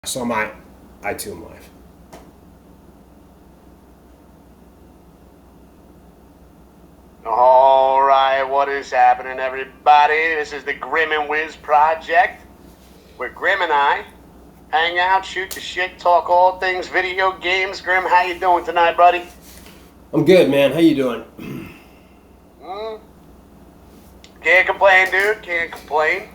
So my iTunes Live. All right, what is happening, everybody? This is the Grim and Wiz Project, where Grim and I hang out, shoot the shit, talk all things video games. Grim, how you doing tonight, buddy? I'm good, man. How you doing? Can't complain, dude. Can't complain.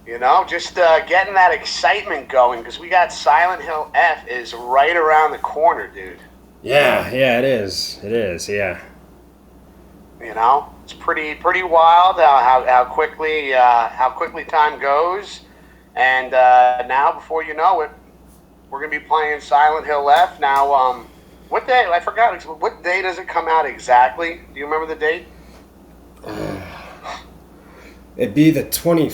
You know, just getting that excitement going because we got Silent Hill F is right around the corner, dude. Yeah, it is. It is, yeah. You know, it's pretty wild how quickly time goes, and now before you know it, we're gonna be playing Silent Hill F. Now, what day? I forgot. What day does it come out exactly? Do you remember the date? It'd be the 20.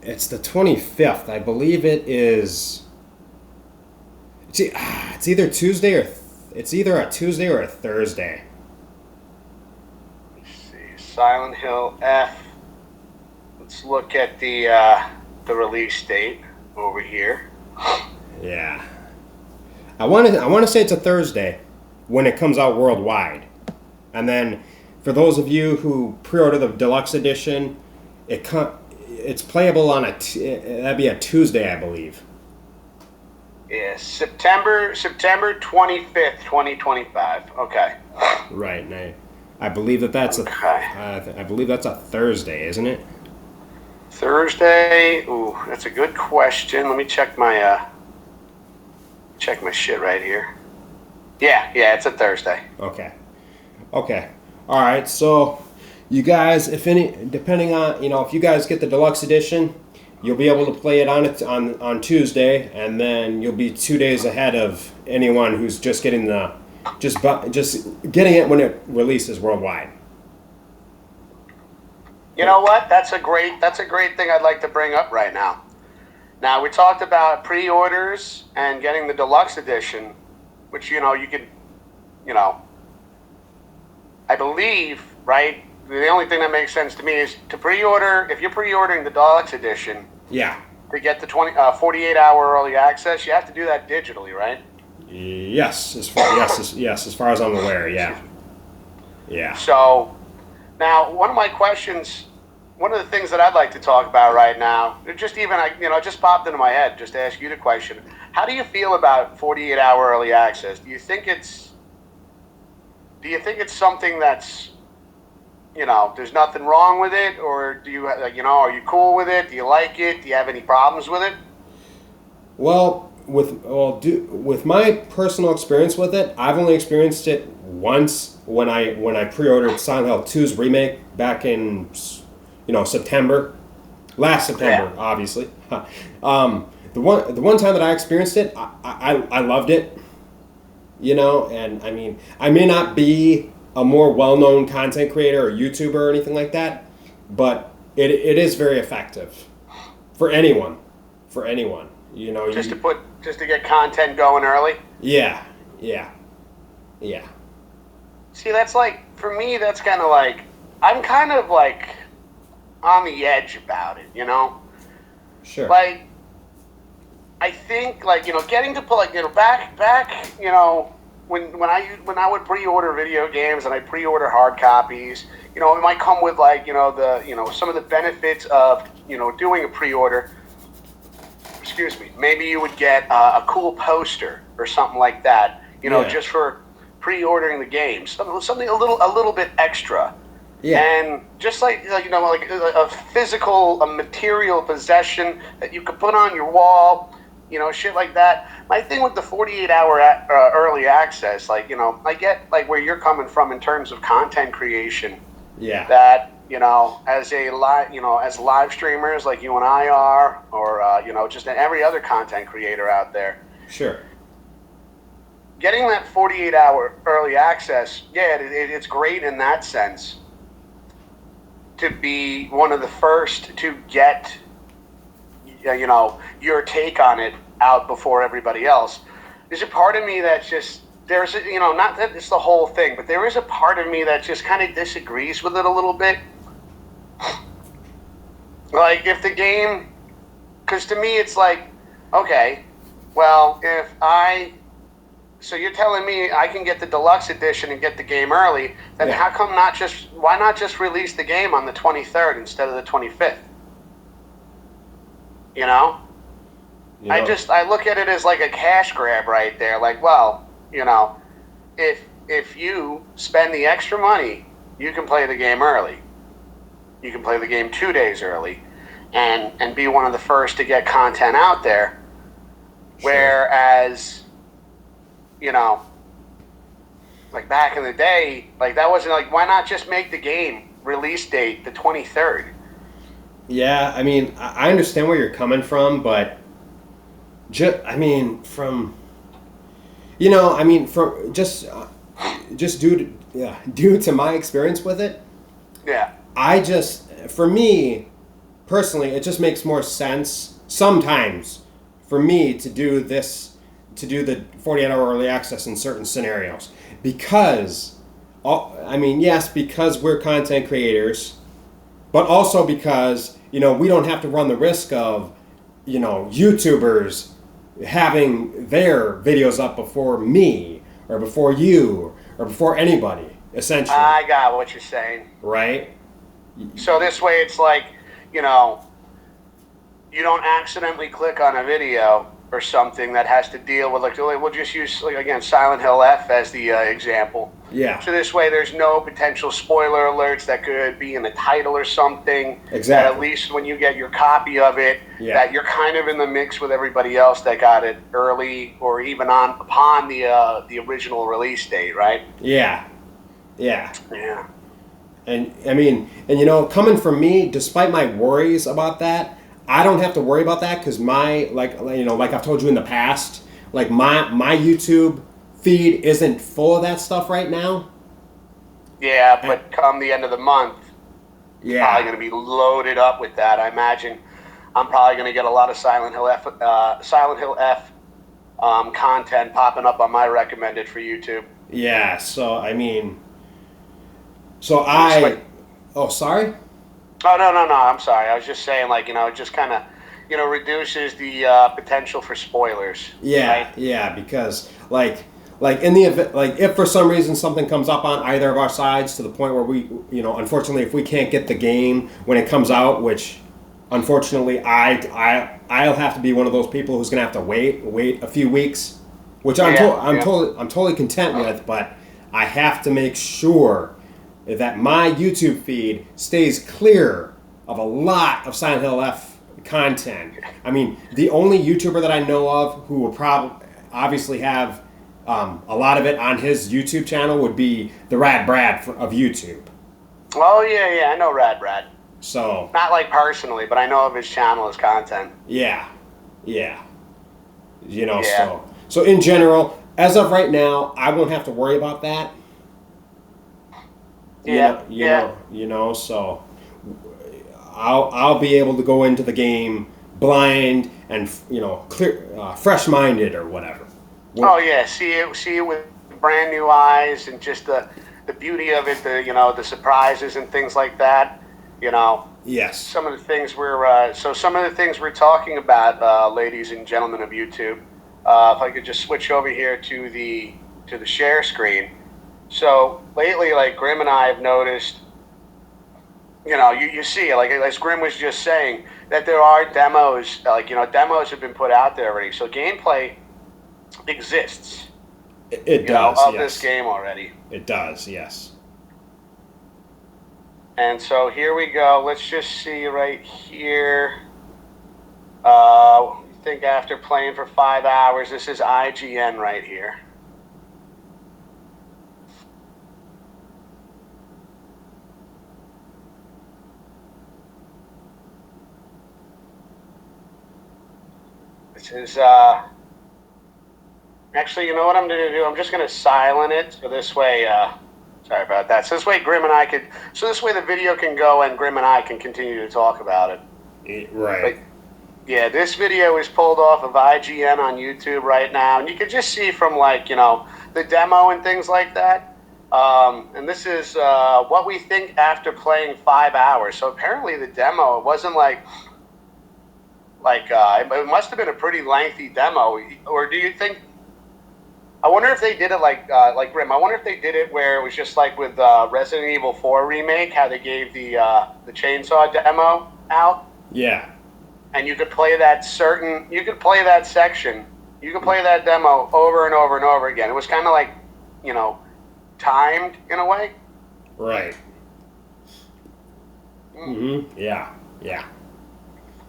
It's the 25th. I believe it is. It's either Tuesday or it's either a Tuesday or a Thursday. Silent Hill F. Let's look at the release date over here. Yeah. I want to say it's a Thursday when it comes out worldwide. And then for those of you who pre-order the deluxe edition, it's playable on that'd be a Tuesday, I believe. Yeah, September 25th, 2025. Okay. Right, and I believe that's I believe that's a Thursday, isn't it? Thursday. Ooh, that's a good question. Let me check my shit right here. Yeah, it's a Thursday. Okay. All right. So, you guys, depending on if you guys get the deluxe edition, you'll be able to play it on Tuesday, and then you'll be 2 days ahead of anyone who's just getting just getting it when it releases worldwide. You know what? That's a great thing I'd like to bring up right now. Now, we talked about pre-orders and getting the deluxe edition, which you can, I believe, right? The only thing that makes sense to me is to pre-order. If you're pre-ordering the deluxe edition, yeah, to get the 48-hour early access, you have to do that digitally, right? Yes, as far as I'm aware, yeah. So, now one of the things that I'd like to talk about right now, it just popped into my head. Just to ask you the question: how do you feel about 48-hour early access? Do you think it's something that's, there's nothing wrong with it, or do you, are you cool with it? Do you like it? Do you have any problems with it? Well, with my personal experience with it, I've only experienced it once when I pre-ordered Silent Hill 2's remake back in last September, obviously. The one time that I experienced it, I loved it. And I mean, I may not be a more well-known content creator or YouTuber or anything like that, but it is very effective for anyone. Just to get content going early. Yeah. See, that's like, for me, that's kind of like, I'm kind of like on the edge about it, Sure. Like, I think, like, getting to put, like, back, when I would pre-order video games and I pre-order hard copies, it might come with, like, some of the benefits of, doing a pre-order. Excuse me. Maybe you would get a cool poster or something like that, just for pre-ordering the games, something a little bit extra. Yeah. And just like like a material possession that you could put on your wall, shit like that. My thing with the 48-hour early access, like, I get like where you're coming from in terms of content creation. Yeah. That as live streamers like you and I are, or just every other content creator out there. Sure. Getting that 48-hour early access, it's great in that sense. To be one of the first to get, your take on it out before everybody else. There's a part of me that's just, not that it's the whole thing, but there is a part of me that just kind of disagrees with it a little bit. Like, if the game, because to me it's like, okay, well, so you're telling me I can get the deluxe edition and get the game early, then Yeah. how come why not just release the game on the 23rd instead of the 25th? You know? You know, I look at it as like a cash grab right there. Like, well, if you spend the extra money, you can play the game early. You can play the game 2 days early and be one of the first to get content out there. Sure. Whereas, like back in the day, like that wasn't like, why not just make the game release date the 23rd? Yeah, I mean, I understand where you're coming from, but I mean, from from just due to my experience with it, Yeah. for me personally, it just makes more sense sometimes for me to do the 48-hour early access in certain scenarios because, yes, because we're content creators, but also because we don't have to run the risk of YouTubers having their videos up before me or before you or before anybody, essentially. I got what you're saying. Right? So this way it's like, you don't accidentally click on a video or something that has to deal with, like, we'll just use, like, again, Silent Hill F as the example. Yeah. So this way there's no potential spoiler alerts that could be in the title or something. Exactly. That at least when you get your copy of it, that you're kind of in the mix with everybody else that got it early or even upon the original release date, right? Yeah. Yeah. Yeah. And coming from me, despite my worries about that, I don't have to worry about that because like I've told you in the past, like my YouTube feed isn't full of that stuff right now. Yeah, but come the end of the month, probably going to be loaded up with that. I imagine I'm probably going to get a lot of Silent Hill F content popping up on my recommended for YouTube. Yeah. So oh, sorry. Oh, no. I'm sorry. I was just saying, like, it just kind of, reduces the potential for spoilers. Yeah, right? yeah, because like in the event, like if for some reason something comes up on either of our sides to the point where we, unfortunately, if we can't get the game when it comes out, which unfortunately I'll have to be one of those people who's gonna have to wait a few weeks, which I'm totally content with, but I have to make sure that my YouTube feed stays clear of a lot of Silent Hill F content. I mean, the only YouTuber that I know of who will obviously have a lot of it on his YouTube channel would be the Rad Brad of YouTube. Oh, yeah, I know Rad Brad. So not like personally, but I know of his channel, his content. Yeah. So in general, as of right now, I won't have to worry about that. So I'll be able to go into the game blind and clear, fresh-minded or whatever. Oh yeah, see it with brand new eyes and just the beauty of it, the surprises and things like that. Yes. Some of the things we're talking about, ladies and gentlemen of YouTube. If I could just switch over here to the share screen. So lately, like Grim and I have noticed, you see, like as Grim was just saying, that there are demos, demos have been put out there already. So gameplay exists. It does, of this game already. It does, yes. And so here we go. Let's just see right here. I think after playing for 5 hours, this is IGN right here. This is actually, you know what I'm going to do? I'm just going to silent it so this way. Sorry about that. So this way, this way the video can go and Grim and I can continue to talk about it. Right. But, yeah, this video is pulled off of IGN on YouTube right now, and you can just see from the demo and things like that. And this is what we think after playing 5 hours. So apparently the demo, it wasn't Like it must have been a pretty lengthy demo. Or do you think? I wonder if they did it like Grim. I wonder if they did it where it was just like with Resident Evil 4 remake, how they gave the chainsaw demo out, Yeah. and you could play that section, you could play that demo over and over and over again. It was kind of like, timed in a way. Right. Mm-hmm. Yeah. Yeah.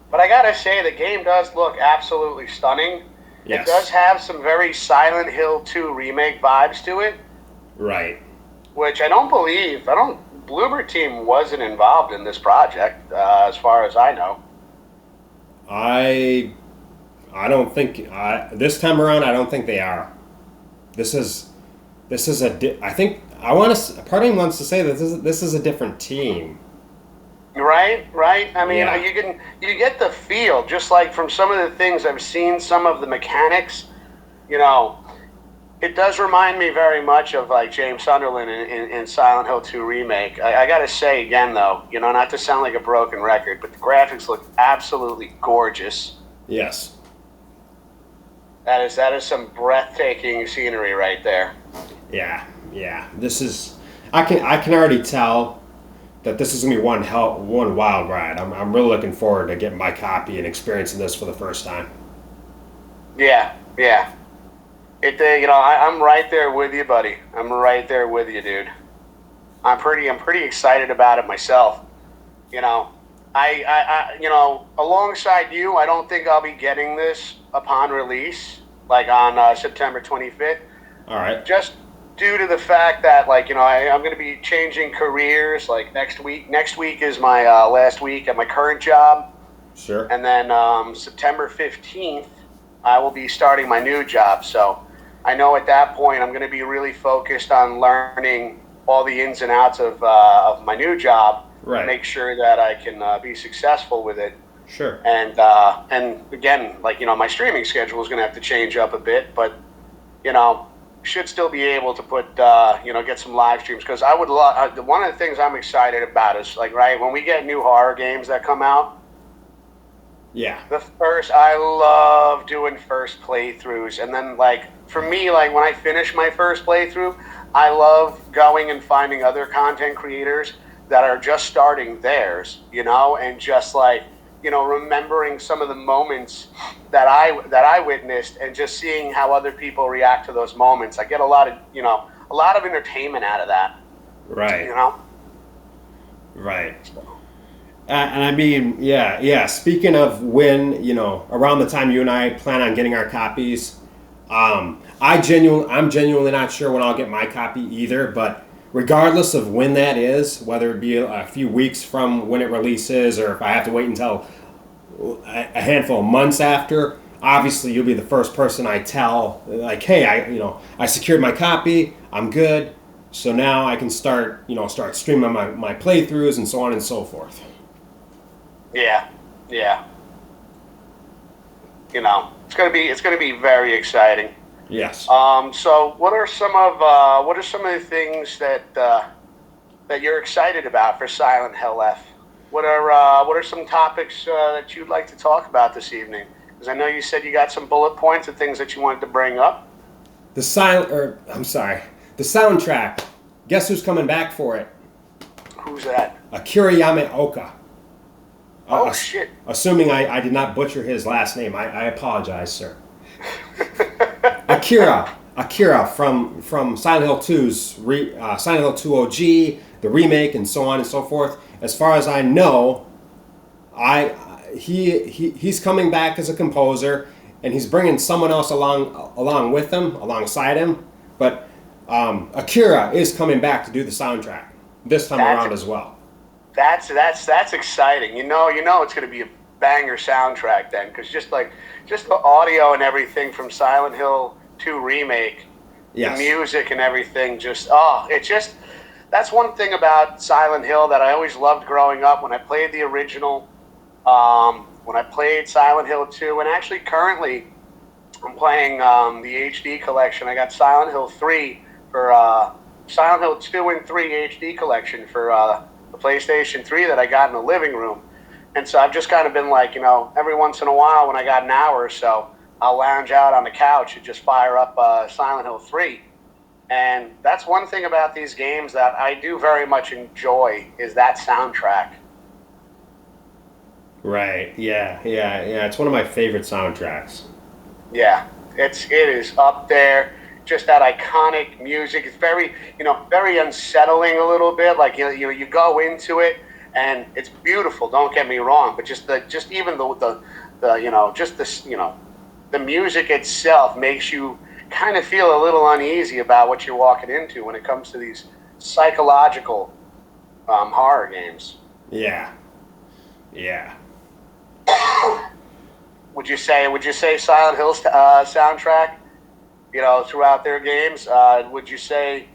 But I gotta say, the game does look absolutely stunning. Yes. It does have some very Silent Hill 2 remake vibes to it. Right. Which Bloober Team wasn't involved in this project, as far as I know. I don't think this time around. I don't think they are. This is I think I want to. Part of me wants to say that this is a different team. Right. I mean, Yeah. you get the feel, just like from some of the things I've seen, some of the mechanics. It does remind me very much of like James Sunderland in Silent Hill 2 remake. I gotta say again though, not to sound like a broken record, but the graphics look absolutely gorgeous. Yes. That is some breathtaking scenery right there. Yeah. This is. I can already tell that this is gonna be one wild ride. I'm really looking forward to getting my copy and experiencing this for the first time. Yeah. I'm right there with you, buddy. I'm right there with you, dude. I'm pretty excited about it myself. Alongside you, I don't think I'll be getting this upon release, like on September 25th. All right. Just due to the fact that, I'm going to be changing careers, like, next week. Next week is my last week at my current job. Sure. And then September 15th, I will be starting my new job. So I know at that point I'm going to be really focused on learning all the ins and outs of my new job. Right. Make sure that I can be successful with it. Sure. And again, my streaming schedule is going to have to change up a bit, but should still be able to put get some live streams, because I would love. One of the things I'm excited about is when we get new horror games that come out. Yeah. I love doing first playthroughs, and then for me, when I finish my first playthrough, I love going and finding other content creators that are just starting theirs, and just remembering some of the moments that I witnessed, and just seeing how other people react to those moments. I get a lot of entertainment out of that. Right. Right. And I mean, yeah. Speaking of when, around the time you and I plan on getting our copies, I'm genuinely not sure when I'll get my copy either, but regardless of when that is, whether it be a few weeks from when it releases, or if I have to wait until a handful of months after, obviously you'll be the first person I tell, hey, I secured my copy, I'm good, so now I can start streaming my playthroughs and so on and so forth. Yeah. It's gonna be very exciting. Yes. So what are some of the things that you're excited about for Silent Hill F? What are some topics that you'd like to talk about this evening? Because I know you said you got some bullet points of things that you wanted to bring up. The soundtrack. Guess who's coming back for it? Who's that? Akira Yamaoka. Shit. Assuming I did not butcher his last name, I apologize, sir. Akira from Silent Hill 2's Silent Hill 2 OG, the remake, and so on and so forth. As far as I know, he's coming back as a composer, and he's bringing someone else along with him, alongside him. But Akira is coming back to do the soundtrack this time around as well. That's exciting. You know it's going to be a banger soundtrack then, because just the audio and everything from Silent Hill 2 remake, yes. The music and everything, that's one thing about Silent Hill that I always loved growing up. When I played the original, when I played Silent Hill 2, and actually currently I'm playing the HD collection. I got Silent Hill 3 for Silent Hill 2 and 3 HD collection for the PlayStation 3 that I got in the living room. And so I've just kind of been like, every once in a while when I got an hour or so, I'll lounge out on the couch and just fire up Silent Hill 3. And that's one thing about these games that I do very much enjoy is that soundtrack. Right. Yeah. Yeah. Yeah. It's one of my favorite soundtracks. Yeah, it is up there. Just that iconic music. It's very very unsettling a little bit. Like you go into it and it's beautiful. Don't get me wrong, but just even the music itself makes you kind of feel a little uneasy about what you're walking into when it comes to these psychological horror games. Yeah. Yeah. Would you say Silent Hill's soundtrack, throughout their games, would you say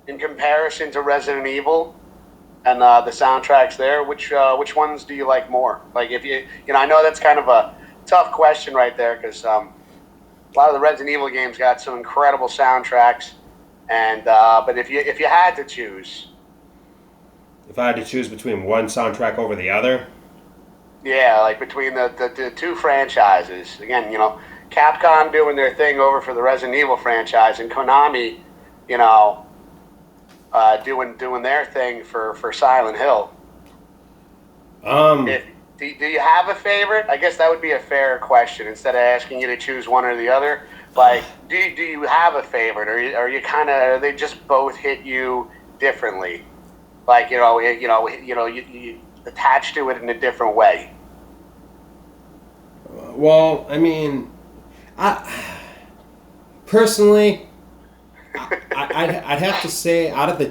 in comparison to Resident Evil and the soundtracks there, which ones do you like more? Like if I know that's kind of a tough question right there because a lot of the Resident Evil games got some incredible soundtracks, and but if you had to choose, if I had to choose between one soundtrack over the other, yeah, like between the two franchises, again, Capcom doing their thing over for the Resident Evil franchise, and Konami, doing their thing for Silent Hill. Do you have a favorite? I guess that would be a fair question instead of asking you to choose one or the other. Like, do you have a favorite, or are they just both hit you differently? Like you attached to it in a different way. well, I mean, personally, I'd have to say out of the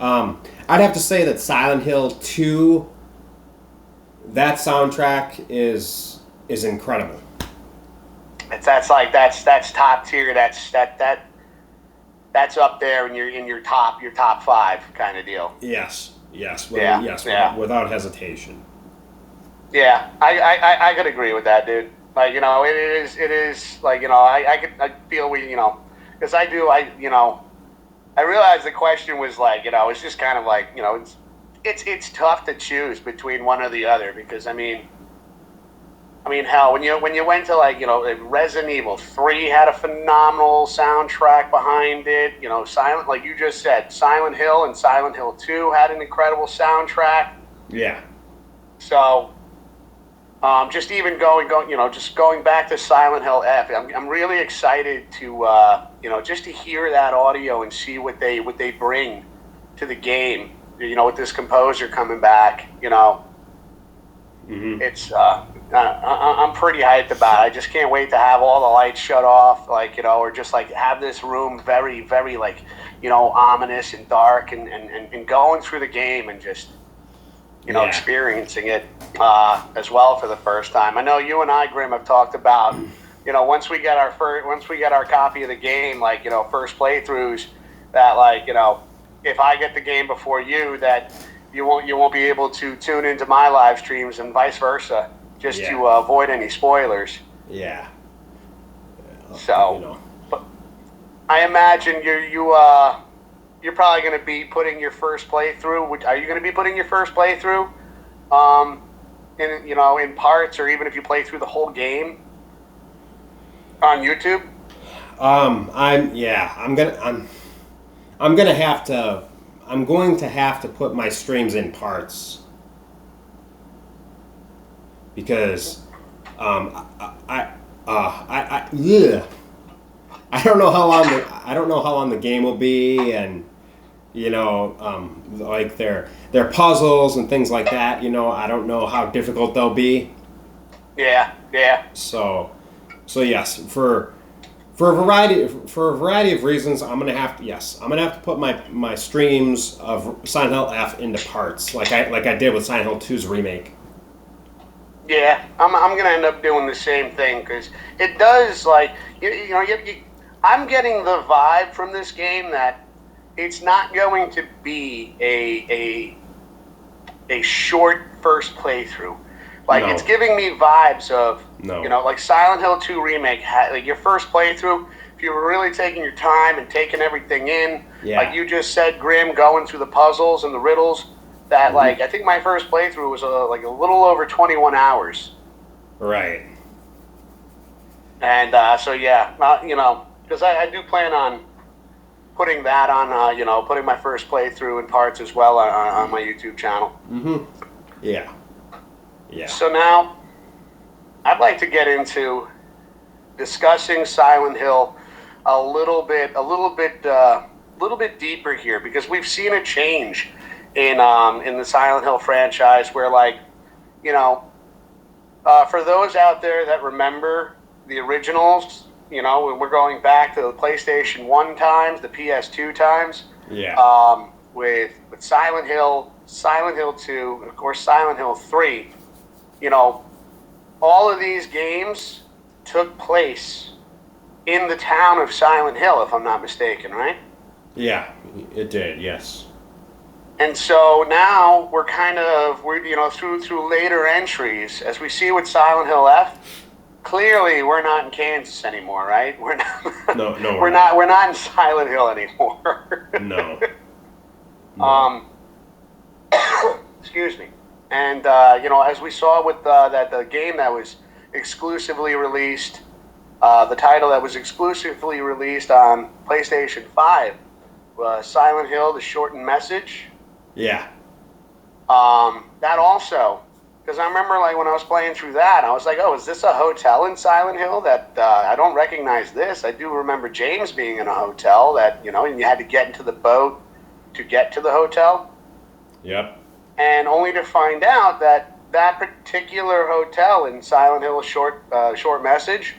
I'd have to say that Silent Hill 2, that soundtrack is incredible. That's top tier. That's up there in your top five kind of deal. Yes, without hesitation. Yeah, I could agree with that, dude. Like it is like I feel because I realized the question was like it's just kind of like it's tough to choose between one or the other because I mean hell when you went to Resident Evil 3 had a phenomenal soundtrack behind it. Silent, like you just said, Silent Hill and Silent Hill 2 had an incredible soundtrack. Yeah. So just even going back to Silent Hill F, I'm really excited to just to hear that audio and see what they bring to the game. With this composer coming back, Mm-hmm. it's I'm pretty hyped about it. I just can't wait to have all the lights shut off, or just have this room very, very ominous and dark, and going through the game and just experiencing it as well for the first time. I know you and I, Grim, have talked about once we get our copy of the game, first playthroughs, that if I get the game before you, that you won't be able to tune into my live streams and vice versa, just to avoid any spoilers. Yeah. So, but I imagine you're probably going to be putting your first playthrough. Are you going to be putting your first playthrough, in parts, or even if you play through the whole game on YouTube? I'm going to have to put my streams in parts because I don't know how long the game will be, and their puzzles and things like that. I don't know how difficult they'll be. Yeah. So yes, for a variety of reasons, I'm gonna have to put my streams of Silent Hill F into parts, like I did with Silent Hill 2's remake. Yeah, I'm gonna end up doing the same thing because it does I'm getting the vibe from this game that it's not going to be a short first playthrough. No. It's giving me vibes of Silent Hill 2 remake. Your first playthrough, if you were really taking your time and taking everything in, like you just said, Grim, going through the puzzles and the riddles, that Mm-hmm. like I think my first playthrough was like a little over 21 hours. Right. And so yeah, because I do plan on putting that on, putting my first playthrough in parts as well on my YouTube channel. Mm-hmm. Yeah. Yeah. So now I'd like to get into discussing Silent Hill a little bit deeper here, because we've seen a change in the Silent Hill franchise where, like, you know, for those out there that remember the originals, when we're going back to the PlayStation 1 times, the PS2 times, Yeah. with Silent Hill, Silent Hill 2, and of course Silent Hill 3, all of these games took place in the town of Silent Hill, if I'm not mistaken, right? Yeah. It did. Yes. And so now we're through later entries, as we see with Silent Hill F. Clearly, we're not in Kansas anymore, right? We're not. No. No. We're not in Silent Hill anymore. No. No. Excuse me. And as we saw with the game that was exclusively released, the title that was exclusively released on PlayStation 5, Silent Hill: The Shortened Message. Yeah. That also, because I remember, like, when I was playing through that, I was like, oh, is this a hotel in Silent Hill? That I don't recognize this. I do remember James being in a hotel that, and you had to get into the boat to get to the hotel. Yep. And only to find out that that particular hotel in Silent Hill: Short Message,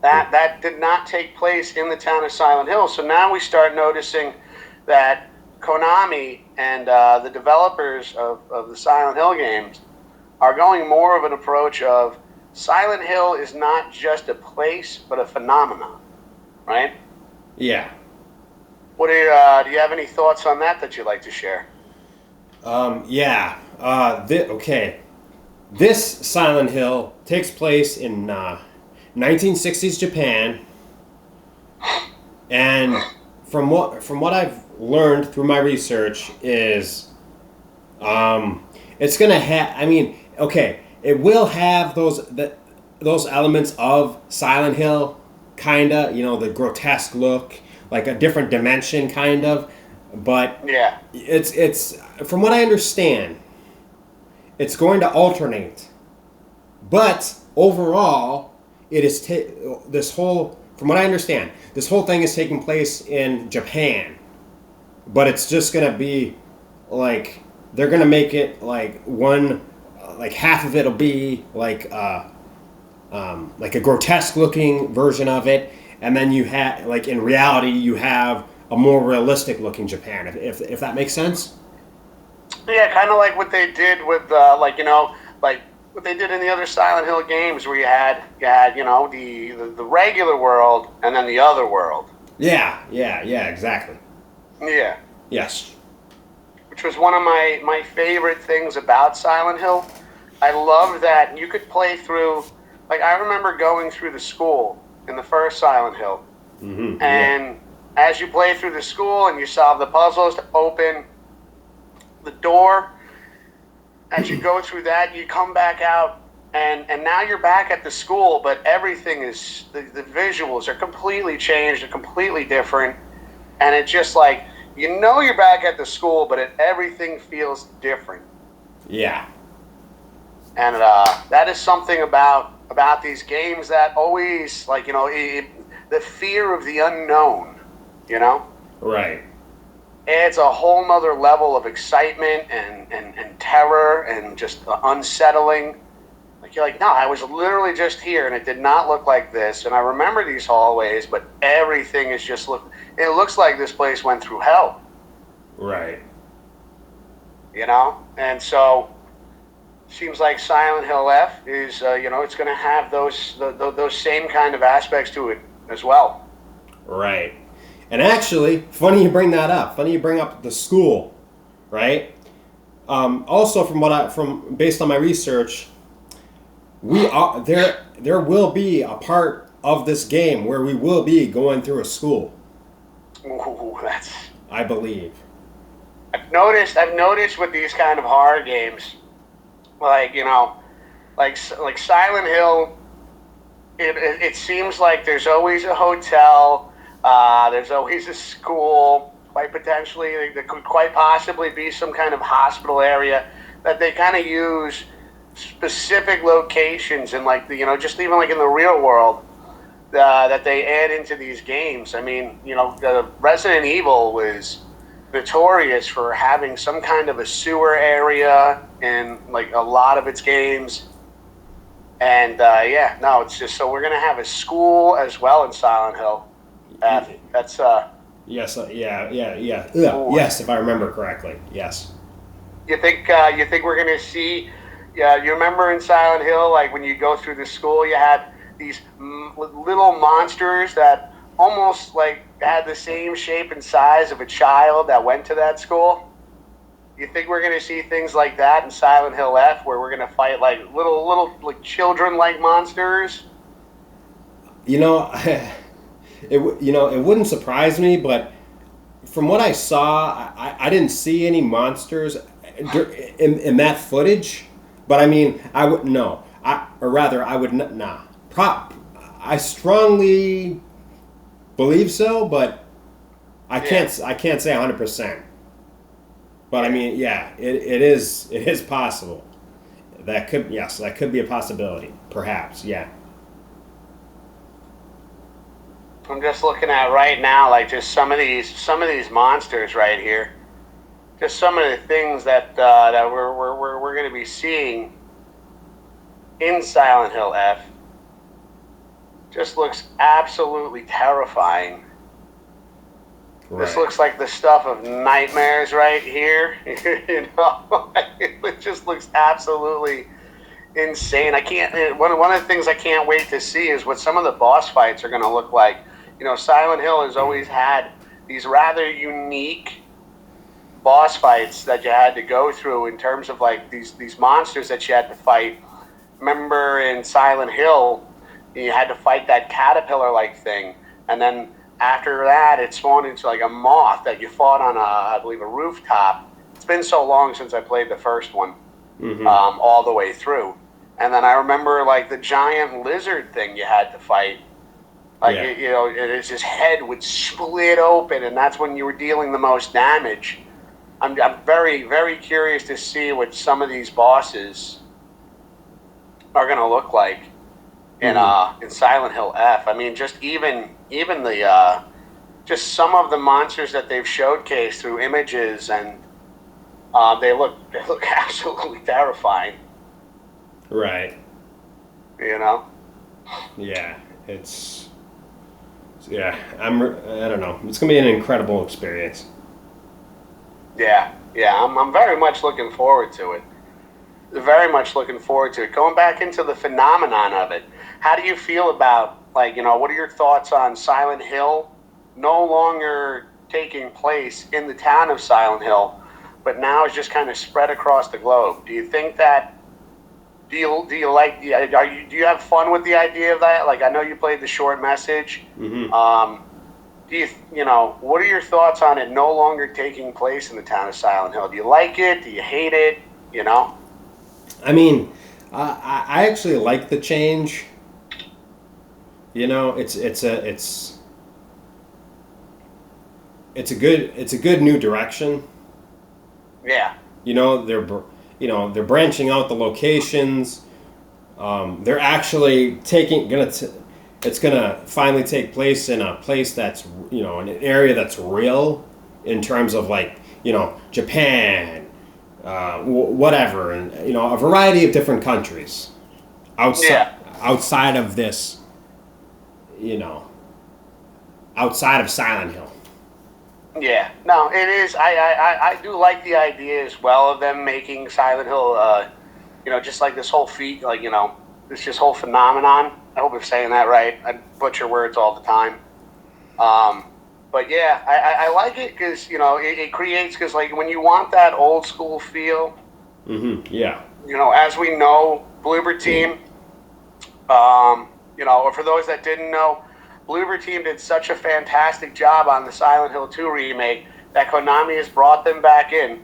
that did not take place in the town of Silent Hill. So now we start noticing that Konami and the developers of the Silent Hill games are going more of an approach of Silent Hill is not just a place, but a phenomenon, right? Yeah. What do you have any thoughts on that you'd like to share? Yeah. Okay. This Silent Hill takes place in 1960s Japan, and from what I've learned through my research is, it's gonna have. I mean, okay, it will have those elements of Silent Hill, kinda. The grotesque look, like a different dimension, kind of. But Yeah. it's from what I understand, it's going to alternate. But overall, it is from what I understand, this whole thing is taking place in Japan. But it's just gonna be like they're gonna make it like like half of it'll be like a grotesque looking version of it, and then you have, like, in reality you have a more realistic looking Japan, if that makes sense. Yeah, kind of like what they did with like what they did in the other Silent Hill games, where you had the regular world and then the other world. Yeah, exactly. Yeah. Yes. Which was one of my favorite things about Silent Hill. I love that you could play through, like, I remember going through the school in the first Silent Hill. Mm-hmm. And as you play through the school and you solve the puzzles to open the door, as you go through that, you come back out, and now you're back at the school, but everything is, the visuals are completely changed, they're completely different, and it's just like, you're back at the school, but everything feels different. Yeah. And that is something about these games that always, like, the fear of the unknown, Right. It's a whole nother level of excitement and terror and just unsettling. Like, you're like, no, I was literally just here and it did not look like this. And I remember these hallways, but everything is just it looks like this place went through hell. Right. And so seems like Silent Hill F is, it's going to have those same kind of aspects to it as well. Right. And actually, funny you bring that up. Funny you bring up the school, right? Also, based on my research, there will be a part of this game where we will be going through a school. Ooh, I believe. I've noticed with these kind of horror games, like like Silent Hill, it seems like there's always a hotel, there's always a school, quite potentially there could quite possibly be some kind of hospital area that they kind of use specific locations and like the just even like in the real world that they add into these games. I mean, the Resident Evil was notorious for having some kind of a sewer area in like a lot of its games. And yeah, no, it's just so we're gonna have a school as well in Silent Hill. That's Yes, yeah. ooh. Yes, if I remember correctly. Yes. You think we're gonna see? Yeah, you remember in Silent Hill, like when you go through the school, you had these little monsters that almost like had the same shape and size of a child that went to that school. You think we're gonna see things like that in Silent Hill F, where we're gonna fight like little like children like monsters? You know, it wouldn't surprise me, but from what I saw, I didn't see any monsters in that footage. But I mean, I would no, or rather, I would nah. I strongly believe so, but Yeah. I can't say 100%. But I mean, yeah, it is possible. That could be a possibility, perhaps. Yeah. I'm just looking at right now, like just some of these monsters right here. Just some of the things that we're going to be seeing in Silent Hill F. Just looks absolutely terrifying. This Right. looks like the stuff of nightmares right here. It just looks absolutely insane. I can't. One of the things I can't wait to see is what some of the boss fights are going to look like. Silent Hill has always had these rather unique boss fights that you had to go through in terms of like these monsters that you had to fight. Remember in Silent Hill, you had to fight that caterpillar like thing, and then after that, it spawned into like a moth that you fought on I believe a rooftop. It's been so long since I played the first one, Mm-hmm. all the way through, and then I remember like the giant lizard thing you had to fight. Like Yeah. his head would split open, and that's when you were dealing the most damage. I'm very, very curious to see what some of these bosses are going to look like Mm-hmm. in Silent Hill F. I mean, just even the just some of the monsters that they've showcased through images, and they look absolutely terrifying. Right. You know? Yeah. Yeah. I don't know. It's gonna be an incredible experience. Yeah, yeah. I'm very much looking forward to it. Very much looking forward to it. Going back into the phenomenon of it, how do you feel about like what are your thoughts on Silent Hill no longer taking place in the town of Silent Hill, but now is just kind of spread across the globe? Do you think that? Do you like? Do you have fun with the idea of that? Like I know you played the short message. Mm-hmm. Do what are your thoughts on it no longer taking place in the town of Silent Hill? Do you like it? Do you hate it? You know? I mean, I actually like the change. It's a good new direction. Yeah. They're branching out the locations. They're actually it's gonna finally take place in a place that's in an area that's real in terms of like Japan, whatever, and a variety of different countries outside Yeah. outside of this, you know, outside of Silent Hill. Yeah. No, it is. I do like the idea as well of them making Silent Hill, just like this whole feat, like, this just whole phenomenon. I hope I'm saying that right. I butcher words all the time. Um, but yeah, I like it because, it creates, because like when you want that old school feel, Mm-hmm. Yeah. as we know, Bloober Team, or for those that didn't know, Bloober Team did such a fantastic job on the Silent Hill 2 remake that Konami has brought them back in,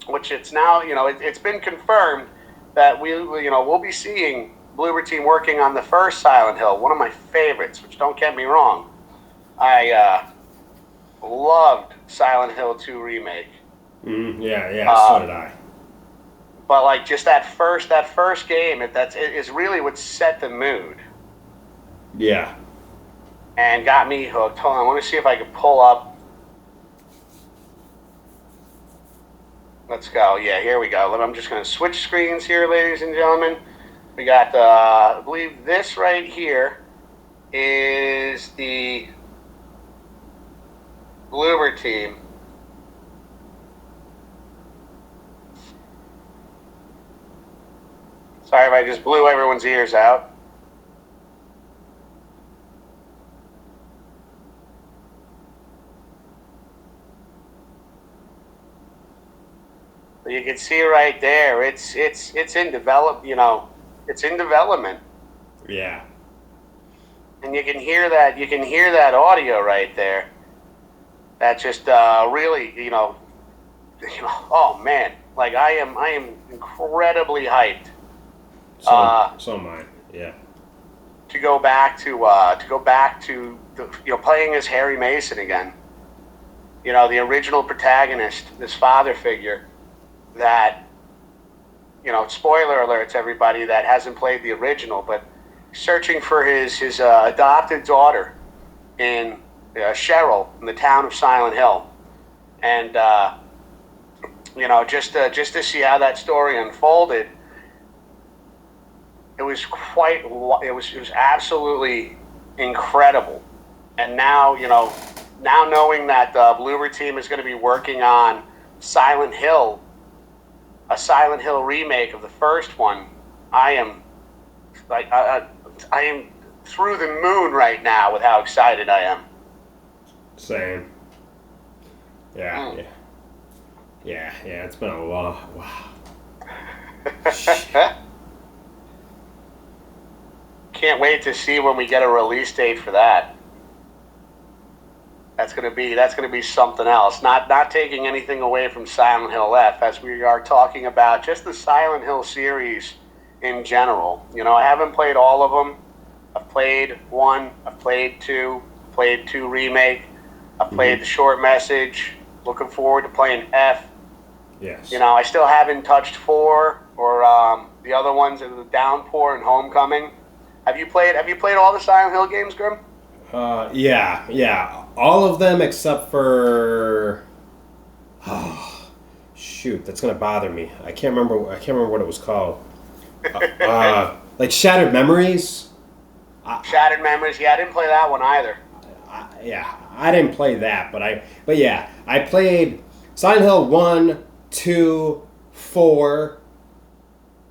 which it's now, it's been confirmed that we'll be seeing Bloober Team working on the first Silent Hill, one of my favorites, which don't get me wrong. I loved Silent Hill 2 Remake. Yeah, so did I. But like just that first game, it is really what set the mood. Yeah. And got me hooked. Hold on, I want to see if I can pull up. Let's go. Yeah, here we go. I'm just going to switch screens here, ladies and gentlemen. We got, I believe this right here is the Bloober Team. Sorry if I just blew everyone's ears out. You can see right there, it's in it's in development. Yeah. And you can hear that audio right there. That just really, oh man, like I am incredibly hyped. So am I. Yeah. To go back to playing as Harry Mason again. The original protagonist, this father figure that, spoiler alerts, everybody that hasn't played the original, but searching for his adopted daughter in Cheryl in the town of Silent Hill. And, just to see how that story unfolded, it was absolutely incredible. And now, knowing that the Bloober Team is going to be working on Silent Hill, a Silent Hill remake of the first one, I am through the moon right now with how excited I am. Same. Yeah. It's been a long. Wow. Can't wait to see when we get a release date for that. That's gonna be something else. Not taking anything away from Silent Hill F, as we are talking about just the Silent Hill series in general. I haven't played all of them. I've played 1, I've played 2, played 2 Remake, I've played the Short Message. Looking forward to playing F. Yes. I still haven't touched 4 or the other ones, the Downpour and Homecoming. Have you played all the Silent Hill games, Grim? Yeah. All of them except for. Oh, shoot, that's gonna bother me. I can't remember what it was called. Like Shattered Memories. Shattered Memories. Yeah, I didn't play that one either. I didn't play that, but yeah, I played Silent Hill 1, 2, 4,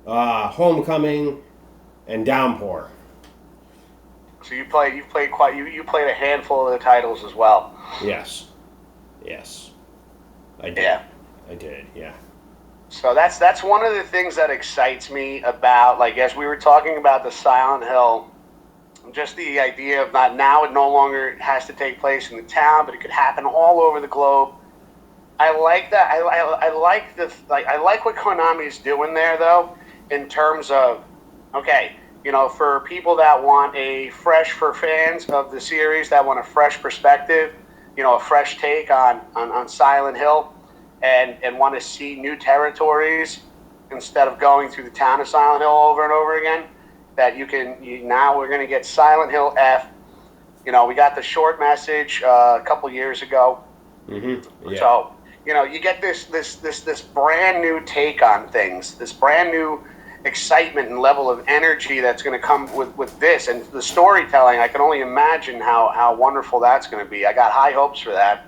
Homecoming, and Downpour. So you played a handful of the titles as well. Yes, I did. Yeah, I did. Yeah. So that's one of the things that excites me about, like, as we were talking about the Silent Hill, just the idea of it no longer has to take place in the town, but it could happen all over the globe. I like that. I like what Konami is doing there, though, in terms of, okay, for people that want for fans of the series that want a fresh perspective, a fresh take on Silent Hill, and want to see new territories instead of going through the town of Silent Hill over and over again, that now we're going to get Silent Hill F. We got the Short Message a couple years ago. Mm-hmm. Yeah. So, you get this brand new take on things, this brand new excitement and level of energy that's going to come with this, and the storytelling. I can only imagine how wonderful that's going to be. I got high hopes for that,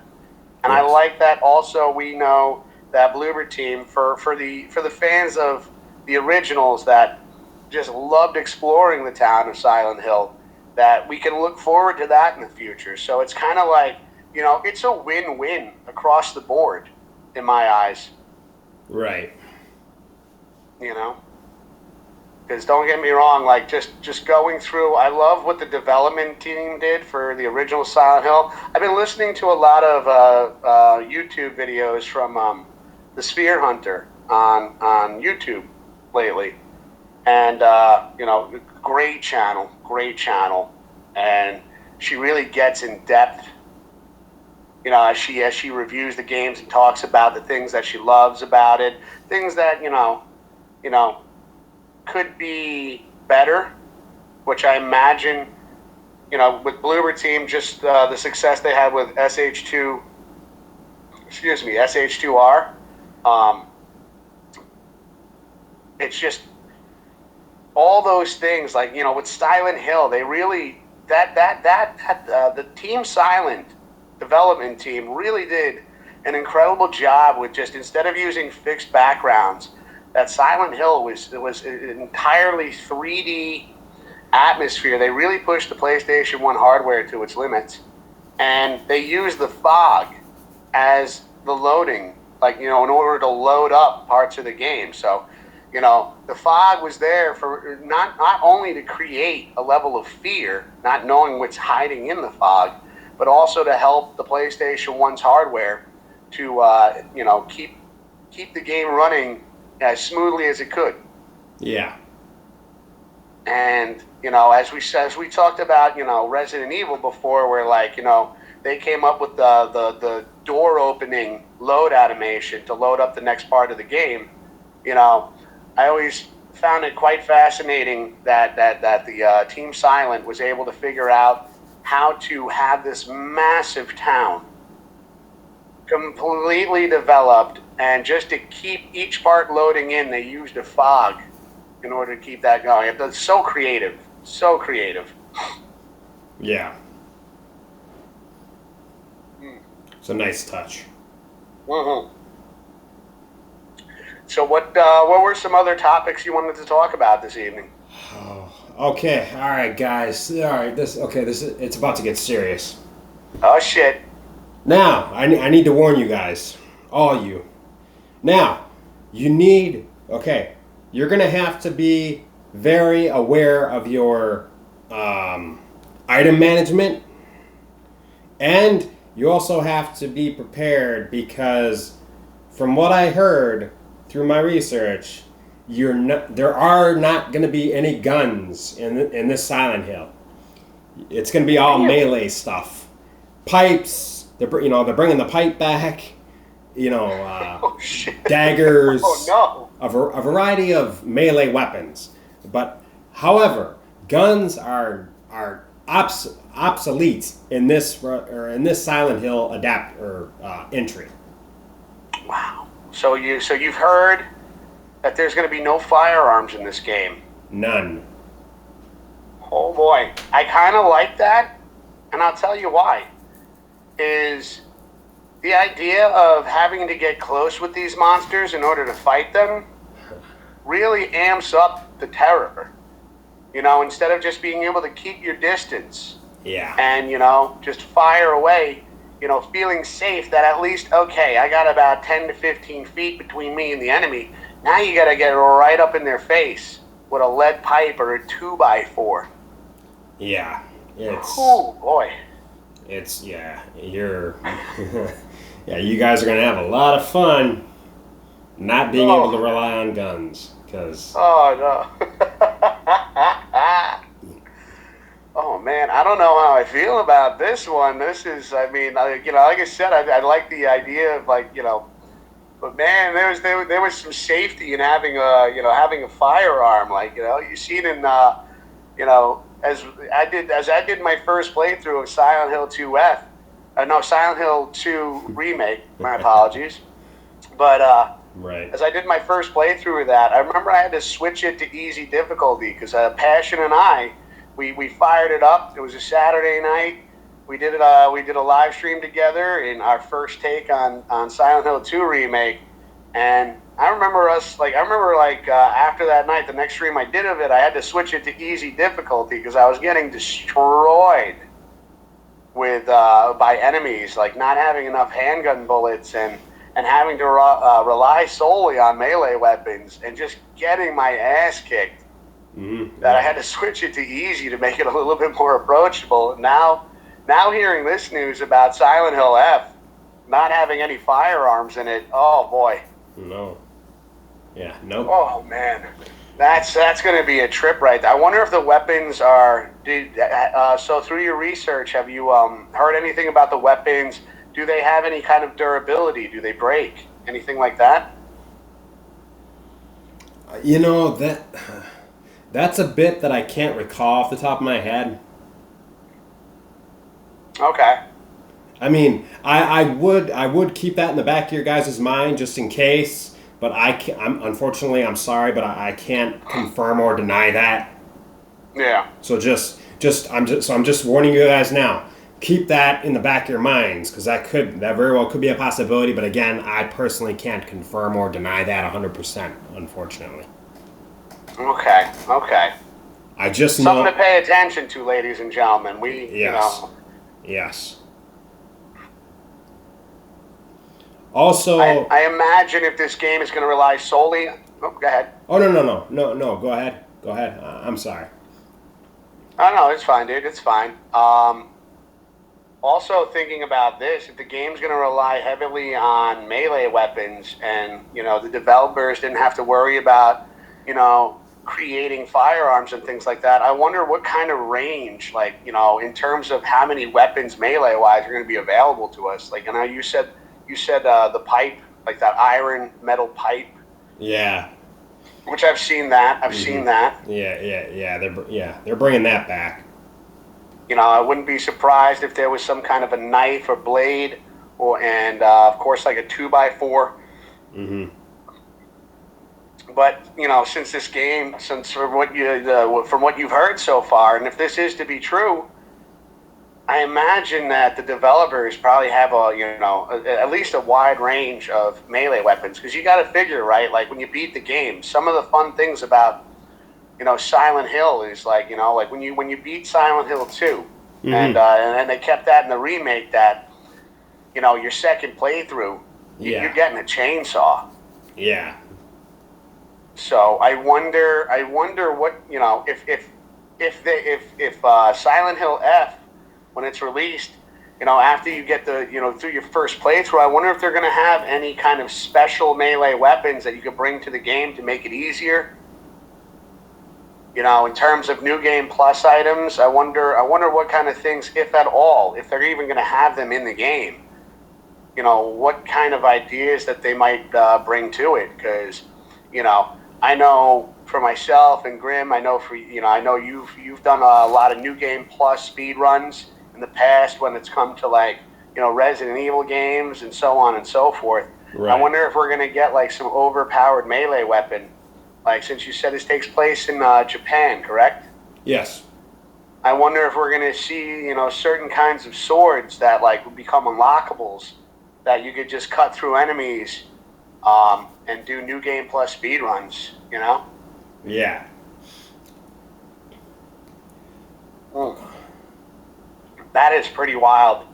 and yes. I like that. Also, we know that Bloober Team for the fans of the originals that just loved exploring the town of Silent Hill, that we can look forward to that in the future. So it's kind of like, it's a win-win across the board in my eyes. Right. Because don't get me wrong, like just going through, I love what the development team did for the original Silent Hill. I've been listening to a lot of YouTube videos from the Sphere Hunter on YouTube lately, and great channel, and she really gets in depth. As she reviews the games and talks about the things that she loves about it, things that could be better, which I imagine, with Bloober Team, just the success they had with SH2R. It's just all those things, like, with Silent Hill, they really, the Team Silent development team really did an incredible job with just, instead of using fixed backgrounds, that Silent Hill was an entirely 3D atmosphere. They really pushed the PlayStation 1 hardware to its limits, and they used the fog as the loading, in order to load up parts of the game. So, the fog was there for not only to create a level of fear, not knowing what's hiding in the fog, but also to help the PlayStation 1's hardware to keep the game running as smoothly as it could. Yeah. And as we talked about Resident Evil before, where they came up with the door opening load animation to load up the next part of the game. I always found it quite fascinating that the Team Silent was able to figure out how to have this massive town completely developed, and just to keep each part loading in, they used a fog in order to keep that going. It's so creative. Yeah. It's a nice touch. Mm-hmm. So what were some other topics you wanted to talk about this evening? Oh, okay. All right, guys. All right. It's about to get serious. Oh, shit. Now, I need to warn you guys, all you. Now, you're going to have to be very aware of your item management, and you also have to be prepared, because from what I heard through my research, there are not going to be any guns in this Silent Hill. It's going to be all melee stuff. Pipes, they're bringing the pipe back, daggers, a variety of melee weapons. But, however, guns are obsolete in this Silent Hill entry. Wow. So you've heard that there's going to be no firearms in this game? None. Oh boy, I kind of like that, and I'll tell you why. Is the idea of having to get close with these monsters in order to fight them really amps up the terror. Instead of just being able to keep your distance. Yeah. And, just fire away, feeling safe that at least, okay, I got about 10 to 15 feet between me and the enemy. Now you got to get right up in their face with a lead pipe or a 2x4. Yeah. Oh, boy. You're... yeah, you guys are going to have a lot of fun not being able to rely on guns, because... Oh, no. Oh, man, I don't know how I feel about this one. This is, like I said, I like the idea of, but man, there was some safety in having a firearm. You see it in, as I did my first playthrough of Silent Hill 2F. Silent Hill 2 Remake, my apologies. But right. As I did my first playthrough of that, I remember I had to switch it to easy difficulty, because Passion and I, we fired it up. It was a Saturday night. We did a live stream together in our first take on Silent Hill 2 Remake, and I remember after that night, the next stream I did of it, I had to switch it to easy difficulty because I was getting destroyed by enemies, not having enough handgun bullets and having to rely solely on melee weapons and just getting my ass kicked. that I Yeah. had to switch it to easy to make it a little bit more approachable. Now hearing this news about Silent Hill F not having any firearms in it, oh boy, No. Yeah. Nope. oh man, that's going to be a trip right there. I wonder if the weapons are. So through your research, have you heard anything about the weapons? Do they have any kind of durability? Do they break? Anything like that? You know that's a bit that I can't recall off the top of my head. Okay. I mean, I would keep that in the back of your guys' mind just in case. But unfortunately I'm sorry, but I can't confirm or deny that. Yeah. So I'm just warning you guys now. Keep that in the back of your minds because that very well could be a possibility. But again, I personally can't confirm or deny that 100%. Unfortunately, Okay. Okay. I just Something to know. pay attention to, ladies and gentlemen. Yes, yes. I, Also, I imagine if this game is going to rely solely. Oh, go ahead. oh no. Go ahead. Go ahead. I'm sorry. Oh no, it's fine, dude. It's fine. Also thinking about this, if the game's going to rely heavily on melee weapons, and the developers didn't have to worry about creating firearms and things like that, I wonder what kind of range, like in terms of how many weapons melee wise are going to be available to us. Like, you said the pipe, like that iron metal pipe, Yeah. which I've seen that. I've seen that. Yeah. They're bringing that back. I wouldn't be surprised if there was some kind of a knife or blade, and of course like a 2x4. Mm-hmm. But since from what you've heard so far, and if this is to be true, I imagine that the developers probably have at least a wide range of melee weapons, because you got to figure, right, like when you beat the game, some of the fun things about Silent Hill is like when you beat Silent Hill 2, and Mm-hmm. they kept that in the remake, that your second playthrough, you're Yeah. getting a chainsaw. Yeah. So I wonder what if Silent Hill F, when it's released, after you get through your first playthrough, I wonder if they're going to have any kind of special melee weapons that you could bring to the game to make it easier. In terms of new game plus items, I wonder what kind of things, if at all, if they're even going to have them in the game. What kind of ideas that they might bring to it, because I know for myself and Grim, I know you've done a lot of new game plus speed runs in the past when it's come to like Resident Evil games and so on and so forth. I Right. wonder if we're gonna get like some overpowered melee weapon, like since you said this takes place in Japan, correct? Yes. I wonder if we're gonna see certain kinds of swords that like would become unlockables, that you could just cut through enemies, and do new game plus speed runs. Yeah. Mm. That is pretty wild.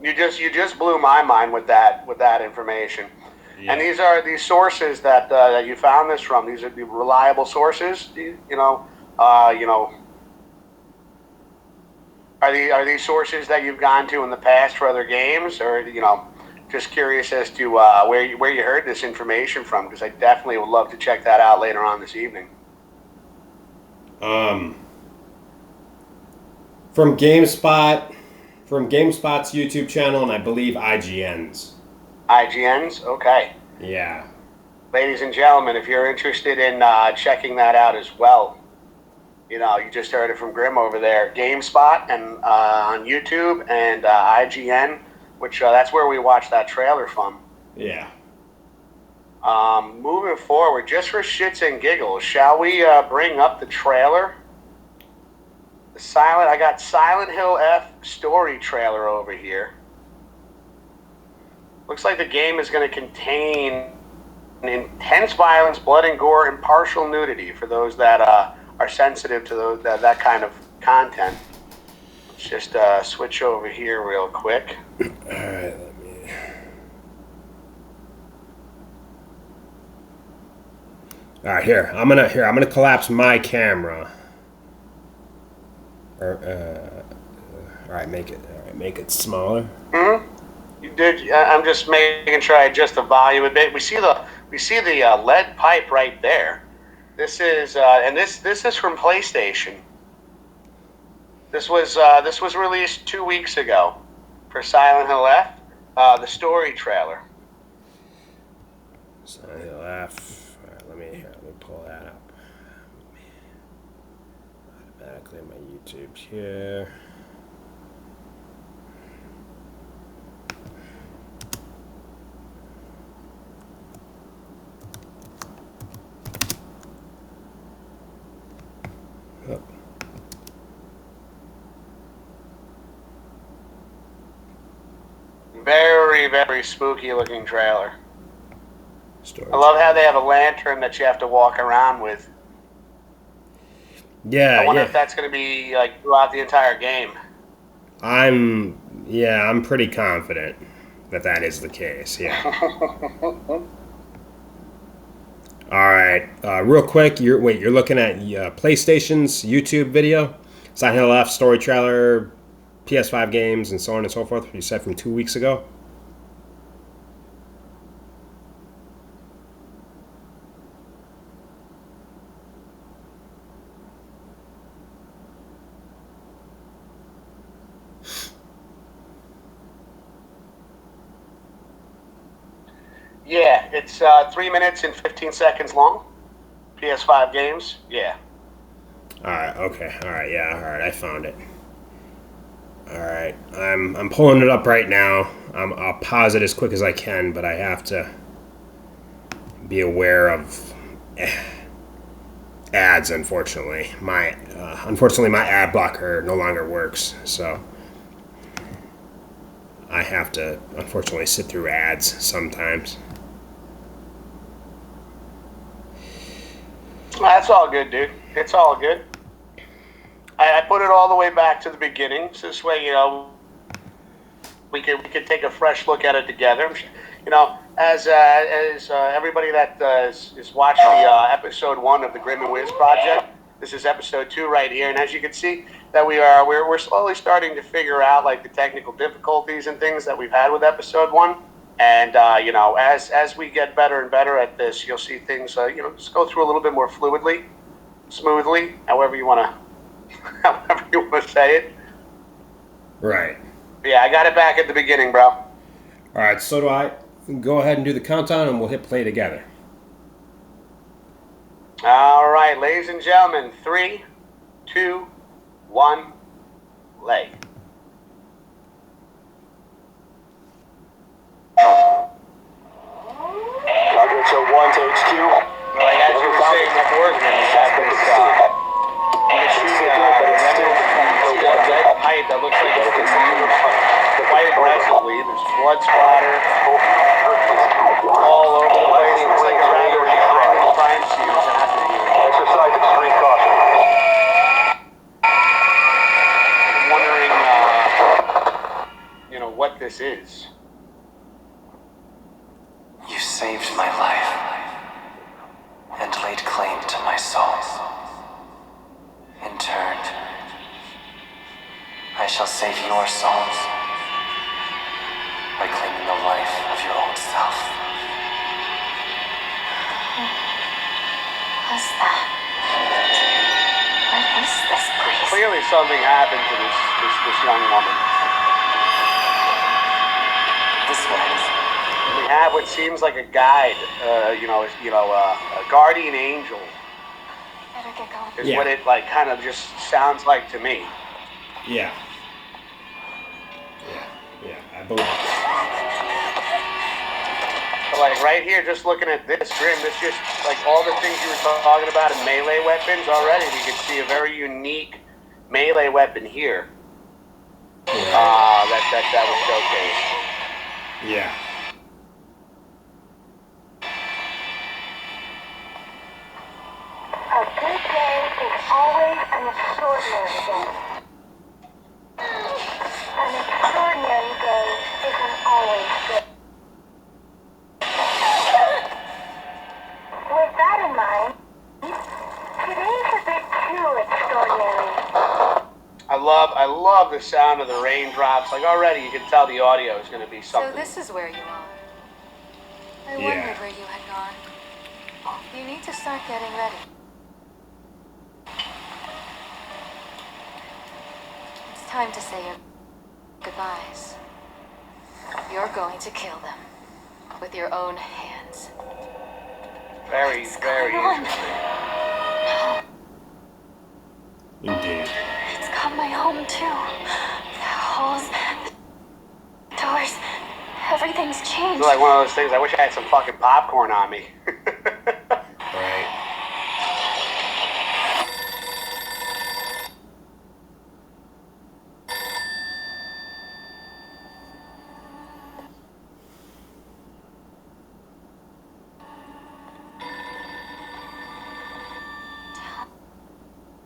You just blew my mind with that information. And Yeah. these are these sources that you found this from. These are the reliable sources. Uh, you know, are these sources that you've gone to in the past for other games, or just curious as to where you heard this information from? Because I definitely would love to check that out later on this evening. Um. From GameSpot, from GameSpot's YouTube channel, and I believe IGN's. IGNs, okay. Yeah. Ladies and gentlemen, if you're interested in checking that out as well, you just heard it from Grim over there. GameSpot and on YouTube, and IGN, which that's where we watched that trailer from. Yeah. Moving forward, just for shits and giggles, shall we bring up the trailer? I got Silent Hill F story trailer over here. Looks like the game is going to contain intense violence, blood and gore, and partial nudity for those that are sensitive to that kind of content. Let's just switch over here real quick. All right. Let me. All right, I'm gonna collapse my camera. All right, make it smaller. You did. I'm just making sure I adjust the volume a bit. We see the lead pipe right there. This is and this is from PlayStation. This was released 2 weeks ago for Silent Hill F, the story trailer. Silent Hill F. All right, let me pull that up. Automatically on my YouTube here. Oh. Very, very spooky looking trailer. Story I love how they have a lantern that you have to walk around with. Yeah, I wonder if that's going to be like throughout the entire game. I'm pretty confident that is the case. Yeah. All right, real quick. You're looking at PlayStation's YouTube video, Silent Hill F story trailer, PS5 games, and so on and so forth. You said from 2 weeks ago. Yeah, it's 3 minutes and 15 seconds long. PS5 games. Yeah. All right. Okay. All right. Yeah. All right. I found it. All right. I'm pulling it up right now. I'll pause it as quick as I can, but I have to be aware of ads. Unfortunately, my ad blocker no longer works, so I have to unfortunately sit through ads sometimes. That's all good, dude. It's all good. I put it all the way back to the beginning, so this way, we could take a fresh look at it together. As everybody that is watching the episode 1 of the Grim and Wiz project, this is episode 2 right here, and as you can see, that we're slowly starting to figure out like the technical difficulties and things that we've had with episode 1. And as we get better and better at this, you'll see things just go through a little bit more smoothly, however you want to say it. Right. Yeah, I got it back at the beginning, bro. All right. So do I. Go ahead and do the countdown, and we'll hit play together. All right, ladies and gentlemen, 3, 2, 1, play. Target 1 to HQ. Like as you were saying before, you have this red pipe that looks like it's used quite aggressively. There's blood splatter all over the place. It looks like a rather violent crime scene is happening. Exercise extreme caution. I'm wondering, what this is. You saved my life and laid claim to my soul. In turn, I shall save your souls by claiming the life of your own self. What's that? What is this place? Clearly something happened to this young woman. This way. We have what seems like a guide, a guardian angel Better get going. is what it like kind of just sounds like to me. Yeah. I believe it. But like right here, just looking at this Grim, this just like all the things you were talking about in melee weapons already. We can see a very unique melee weapon here. That was showcased. Yeah. A good day is always an extraordinary day. An extraordinary day isn't always good. With that in mind, love the sound of the raindrops. Like already, you can tell the audio is going to be something. So this is where you are. I Yeah. wondered where you had gone. You need to start getting ready. It's time to say your goodbyes. You're going to kill them with your own hands. Very, very going on? interesting. Indeed. It's got my home too. The halls, the doors, everything's changed. It's like one of those things. I wish I had some fucking popcorn on me. Right.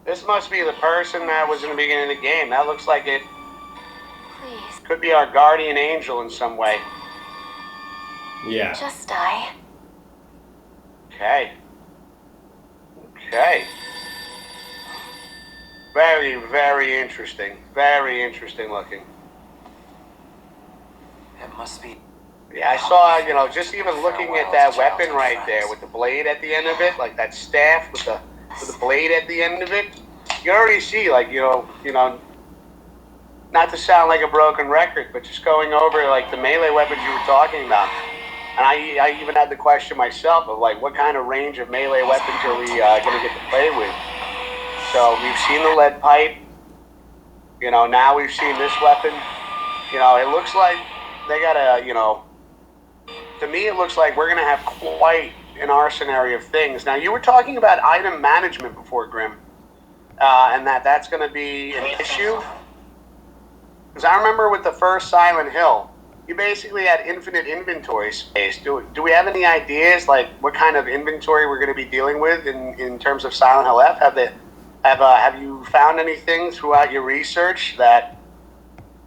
This must be the person that was in the beginning of the game. That looks like it Please, could be our guardian angel in some way. Yeah. just die. Okay. Okay. Very, very interesting. Very interesting looking. It must be. Yeah, I saw, just even looking at that weapon right there with the blade at the end of it, like that staff with the blade at the end of it. You already see, like, not to sound like a broken record, but just going over, like, the melee weapons you were talking about. And I even had the question myself of, like, what kind of range of melee weapons are we going to get to play with? So we've seen the lead pipe. Now we've seen this weapon. It looks like they got to me it looks like we're going to have quite an arsenal of things. Now, you were talking about item management before, Grim, and that's going to be an issue. Because I remember with the first Silent Hill, you basically had infinite inventory space. Do we have any ideas, like, what kind of inventory we're going to be dealing with in terms of Silent Hill F? Have you found anything throughout your research that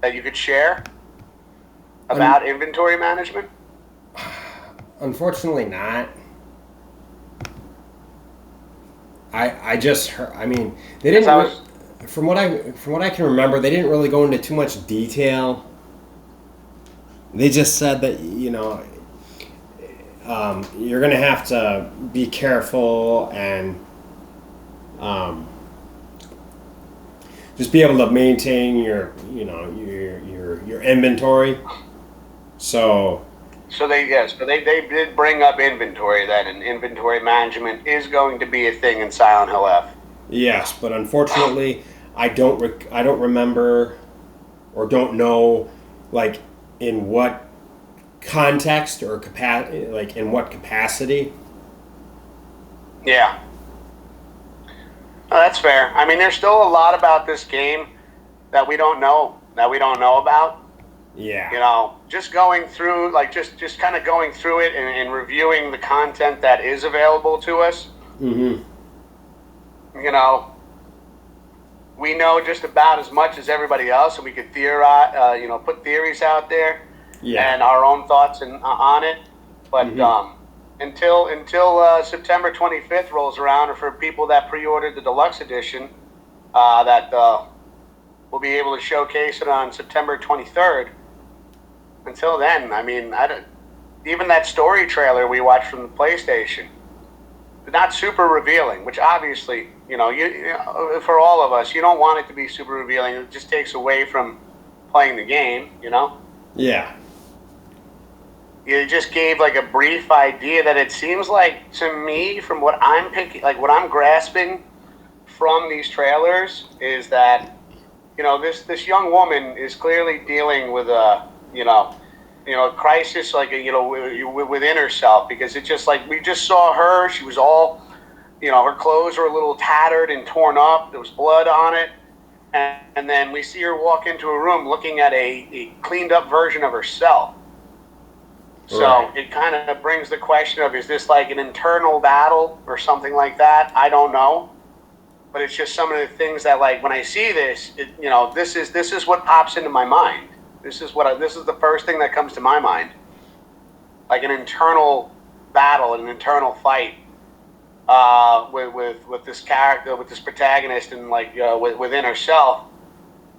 you could share about inventory management? Unfortunately, not. I just heard. I mean, they didn't. From what I can remember, they didn't really go into too much detail. They just said that you're gonna have to be careful and just be able to maintain your inventory. So they did bring up inventory then, and inventory management is going to be a thing in Silent Hill F. Yes, but unfortunately, I don't remember or don't know, like, in what context or like in what capacity. Yeah. No, that's fair. I mean, there's still a lot about this game that we don't know about. Yeah. Just going through, like, just kind of going through it and reviewing the content that is available to us. Mm-hmm. We know just about as much as everybody else, and we could theorize, put theories out there, and our own thoughts on it. But until September 25th rolls around, or for people that pre-ordered the deluxe edition, that we'll be able to showcase it on September 23rd. Until then, I mean, even that story trailer we watched from the PlayStation, not super revealing, which obviously, for all of us, you don't want it to be super revealing. It just takes away from playing the game, Yeah. You just gave, like, a brief idea that it seems like, to me, from what I'm picking, like, what I'm grasping from these trailers is that, this young woman is clearly dealing with a crisis, like, within herself, because it's just like, we just saw her, she was all, her clothes were a little tattered and torn up, there was blood on it, and then we see her walk into a room looking at a cleaned up version of herself. So right. It kind of brings the question of, is this like an internal battle or something like that? I don't know. But it's just some of the things that, like, when I see this, this is what pops into my mind. This is the first thing that comes to my mind. Like an internal battle, an internal fight with this character, with this protagonist, and, like, within herself.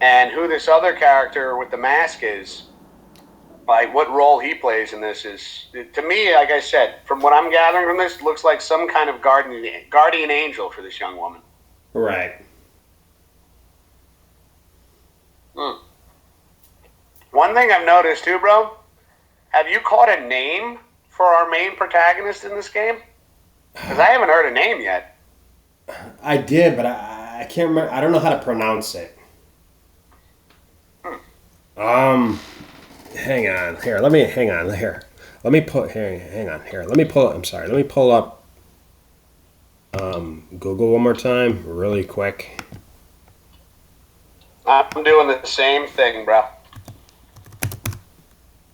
and who this other character with the mask is, like what role he plays in this is, to me, like I said, from what I'm gathering from this, looks like some kind of guardian angel for this young woman. Right. One thing I've noticed too, bro, have you caught a name for our main protagonist in this game? Because I haven't heard a name yet. I did, but I can't remember. I don't know how to pronounce it. Hang on. Here, let me hang on here. Let me put here. Hang on here. Let me pull. I'm sorry. Let me pull up. Google one more time, really quick. I'm doing the same thing, bro.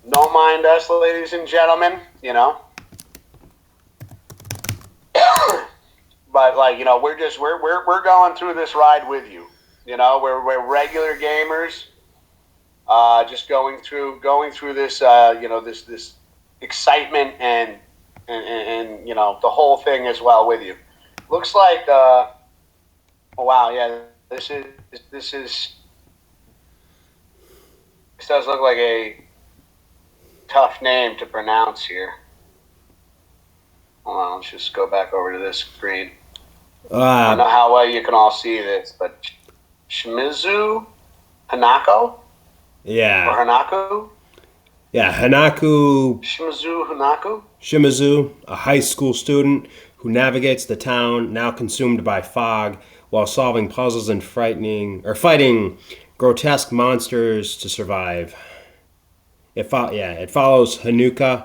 Don't mind us, ladies and gentlemen. You know. But like, you know, we're going through this ride with you. You know, we're regular gamers, just going through this, you know, this excitement and you know the whole thing as well with you. Looks like, oh wow, yeah, this does look like a tough name to pronounce here. Hold on, let's just go back over to this screen. I don't know how well you can all see this, but Shimizu Hanako? Yeah. Or Hanaku? Yeah, Hanaku. Shimizu Hanaku? Shimizu, a high school student who navigates the town now consumed by fog while solving puzzles and fighting grotesque monsters to survive. It follows Hanaku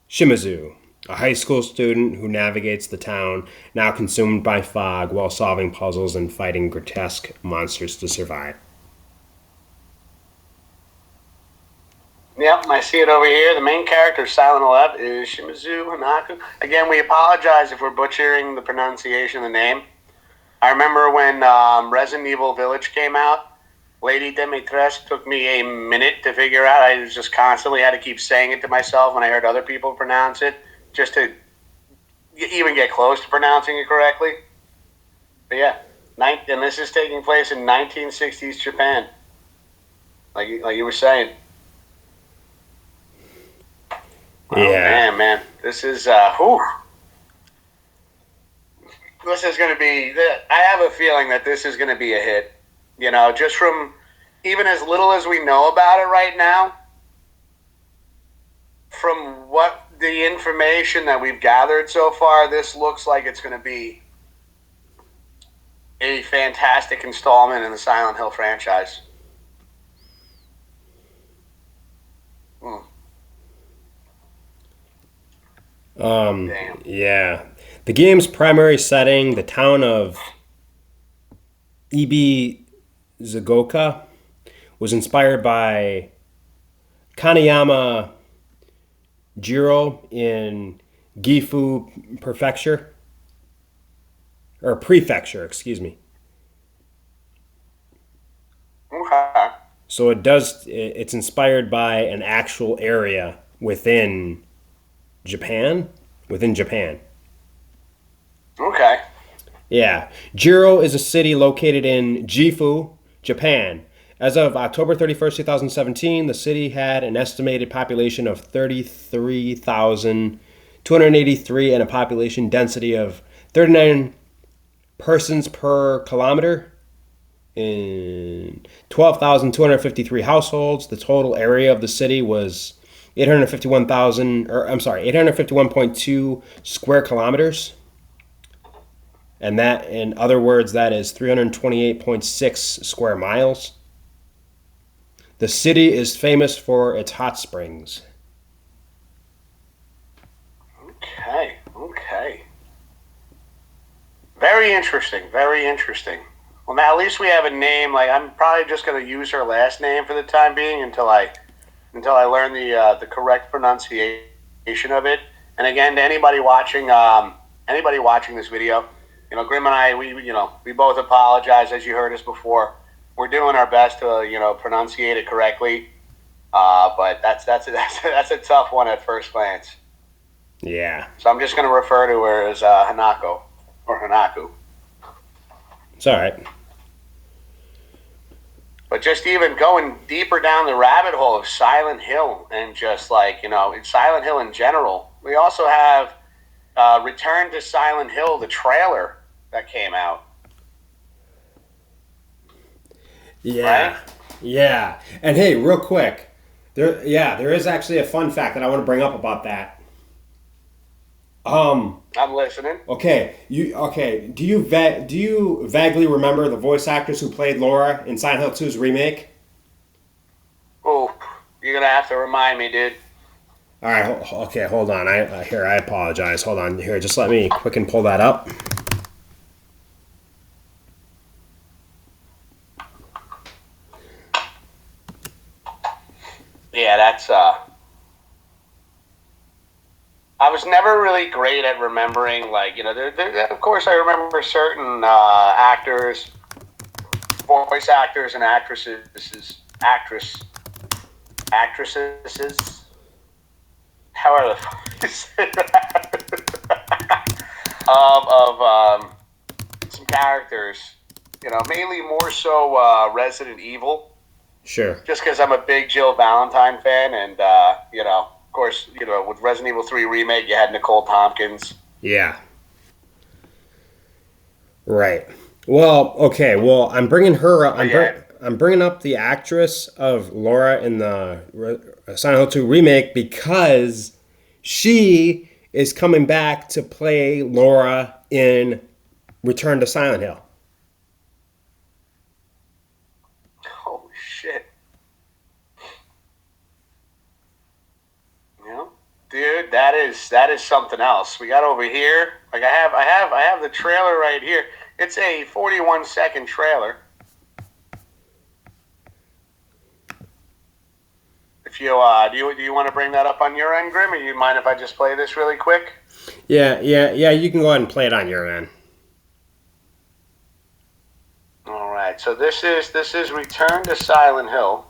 Shimizu, a high school student who navigates the town, now consumed by fog, while solving puzzles and fighting grotesque monsters to survive. Yep, I see it over here. The main character, Silent 11, is Shimizu Hanaku. Again, we apologize if we're butchering the pronunciation of the name. I remember when Resident Evil Village came out, Lady Dimitrescu took me a minute to figure out. I just constantly had to keep saying it to myself when I heard other people pronounce it, just to even get close to pronouncing it correctly. But yeah, and this is taking place in 1960s Japan, like you were saying. Yeah. Oh, man, this is This is going to be. I have a feeling that this is going to be a hit. You know, just from even as little as we know about it right now, from what the information that we've gathered so far, this looks like it's going to be a fantastic installment in the Silent Hill franchise. Damn. Yeah. The game's primary setting, the town of Zugoka, was inspired by Kaneyama Jiro in Gifu Prefecture. Or Prefecture, excuse me. Okay. So it's inspired by an actual area within Japan. Okay. Yeah. Jiro is a city located in Gifu, Japan. As of October 31st, 2017, the city had an estimated population of 33,283 and a population density of 39 persons per kilometer in 12,253 households. The total area of the city was 851.2 square kilometers. And that, in other words, that is 328.6 square miles. The city is famous for its hot springs. Okay. Very interesting. Well, now at least we have a name. Like, I'm probably just going to use her last name for the time being until I learn the correct pronunciation of it. And again, to anybody watching this video, you know, Grim and I, we both apologize, as you heard us before. We're doing our best to, pronunciate it correctly. But that's a tough one at first glance. Yeah. So I'm just going to refer to her as Hanako or Hanaku. It's all right. just even going deeper down the rabbit hole of Silent Hill and just like, in Silent Hill in general. We also have Return to Silent Hill, the trailer that came out. Yeah. Right? Yeah. And hey, real quick, there is actually a fun fact that I want to bring up about that. I'm listening. Okay, Do you vaguely remember the voice actors who played Laura in Silent Hill 2's remake? Oh, you're going to have to remind me, dude. All right, okay, hold on. I apologize. Hold on. Here, just let me quick and pull that up. Yeah, that's I was never really great at remembering, like, of course I remember certain actors, voice actors and actresses, however the fuck you say that, of some characters, mainly more so Resident Evil. Sure. Just because I'm a big Jill Valentine fan, and of course, with Resident Evil 3 remake, you had Nicole Tompkins. Yeah. Right. Well, okay. Well, I'm bringing her. I'm bringing up the actress of Laura in the Silent Hill 2 remake because she is coming back to play Laura in Return to Silent Hill. Oh shit! Dude, that is something else. We got over here. Like I have the trailer right here. It's a 41-second trailer. If you do you want to bring that up on your end, Grim, or you mind if I just play this really quick? Yeah. You can go ahead and play it on your end. All right. So this is Return to Silent Hill.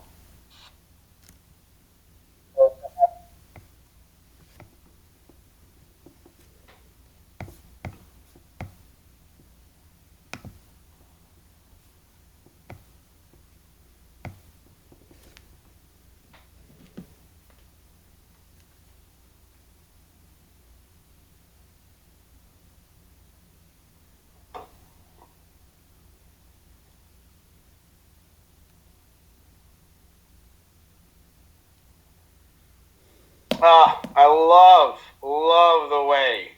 I love the way.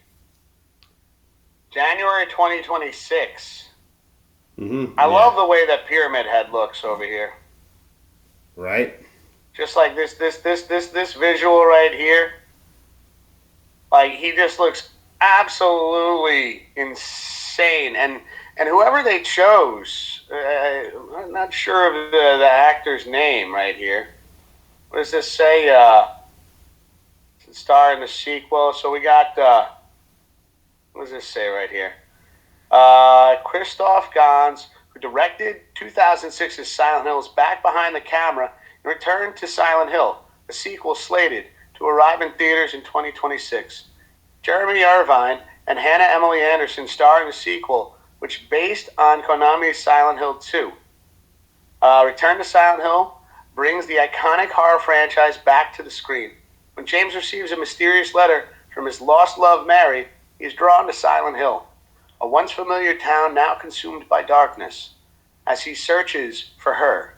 January 2026. I love the way that Pyramid Head looks over here. Right. Just like this visual right here. Like, he just looks absolutely insane. And whoever they chose, I'm not sure of the actor's name right here. What does this say? Star in the sequel. So we got, what does this say right here? Christoph Gans, who directed 2006's Silent Hill, is back behind the camera and returned to Silent Hill, a sequel slated to arrive in theaters in 2026. Jeremy Irvine and Hannah Emily Anderson star in the sequel, which based on Konami's Silent Hill 2. Return to Silent Hill brings the iconic horror franchise back to the screen. When James receives a mysterious letter from his lost love, Mary, he is drawn to Silent Hill, a once familiar town now consumed by darkness. As he searches for her,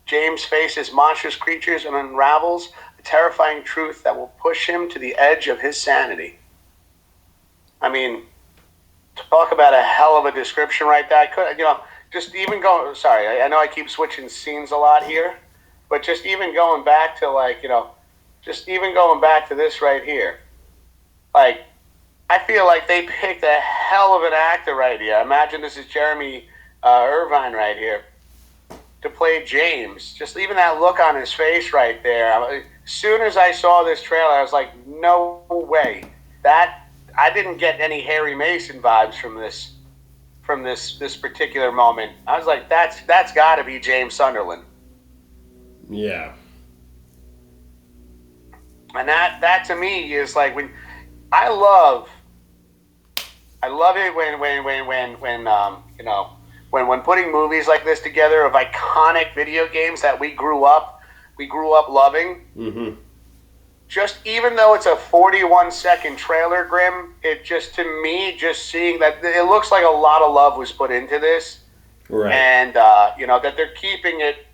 James faces monstrous creatures and unravels a terrifying truth that will push him to the edge of his sanity. I mean, talk about a hell of a description right there. I could, just even go. Sorry, I know I keep switching scenes a lot here, but just even going back to just even going back to this right here, like, I feel like they picked a hell of an actor right here. Imagine this is Jeremy Irvine right here to play James. Just even that look on his face right there. As soon as I saw this trailer, I was like, no way. I didn't get any Harry Mason vibes from this particular moment. I was like, that's got to be James Sunderland. Yeah. And that to me is like when I love it when when putting movies like this together of iconic video games that we grew up loving. Mm-hmm. Just even though it's a 41-second trailer, Grim, it just to me, just seeing that it looks like a lot of love was put into this, Right. and that they're keeping it.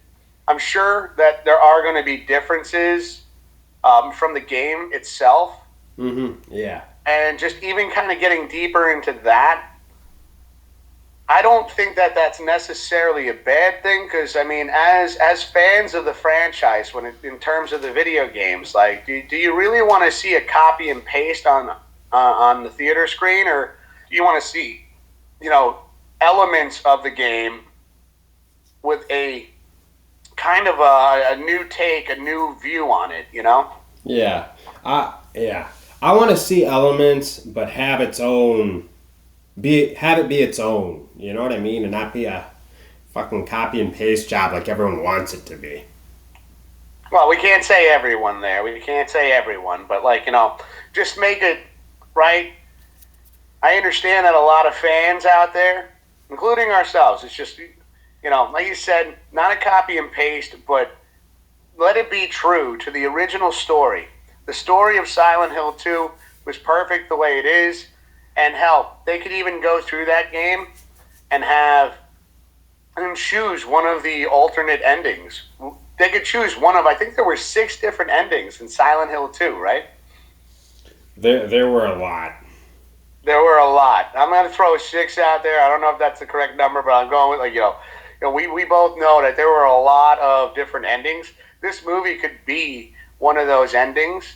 I'm sure that there are going to be differences from the game itself. Mm-hmm. Yeah. And just even kind of getting deeper into that, I don't think that that's necessarily a bad thing, because I mean, as fans of the franchise, in terms of the video games, like, do you really want to see a copy and paste on the theater screen, or do you want to see, elements of the game with a kind of a new take, a new view on it, Yeah. Yeah. I want to see elements, but have its own. Have it be its own. You know what I mean, and not be a fucking copy and paste job like everyone wants it to be. Well, we can't say everyone there. We can't say everyone, but just make it right. I understand that a lot of fans out there, including ourselves, it's just, like you said, not a copy and paste, but let it be true to the original story. The story of Silent Hill 2 was perfect the way it is, and hell, they could even go through that game and choose one of the alternate endings. They could choose one of, I think there were 6 different endings in Silent Hill 2, right? There were a lot. There were a lot. I'm going to throw 6 out there. I don't know if that's the correct number, but I'm going with, we both know that there were a lot of different endings. This movie could be one of those endings,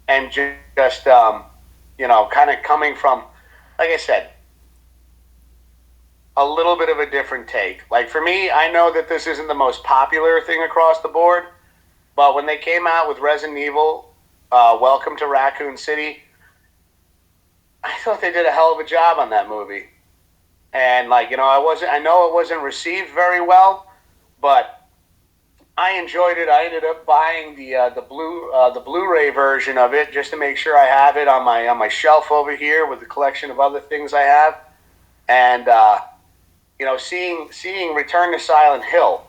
and just, kind of coming from, like I said, a little bit of a different take. Like, for me, I know that this isn't the most popular thing across the board, but when they came out with Resident Evil, Welcome to Raccoon City, I thought they did a hell of a job on that movie. And I know it wasn't received very well, but I enjoyed it. I ended up buying the Blu-ray version of it just to make sure I have it on my shelf over here with the collection of other things I have. And seeing Return to Silent Hill,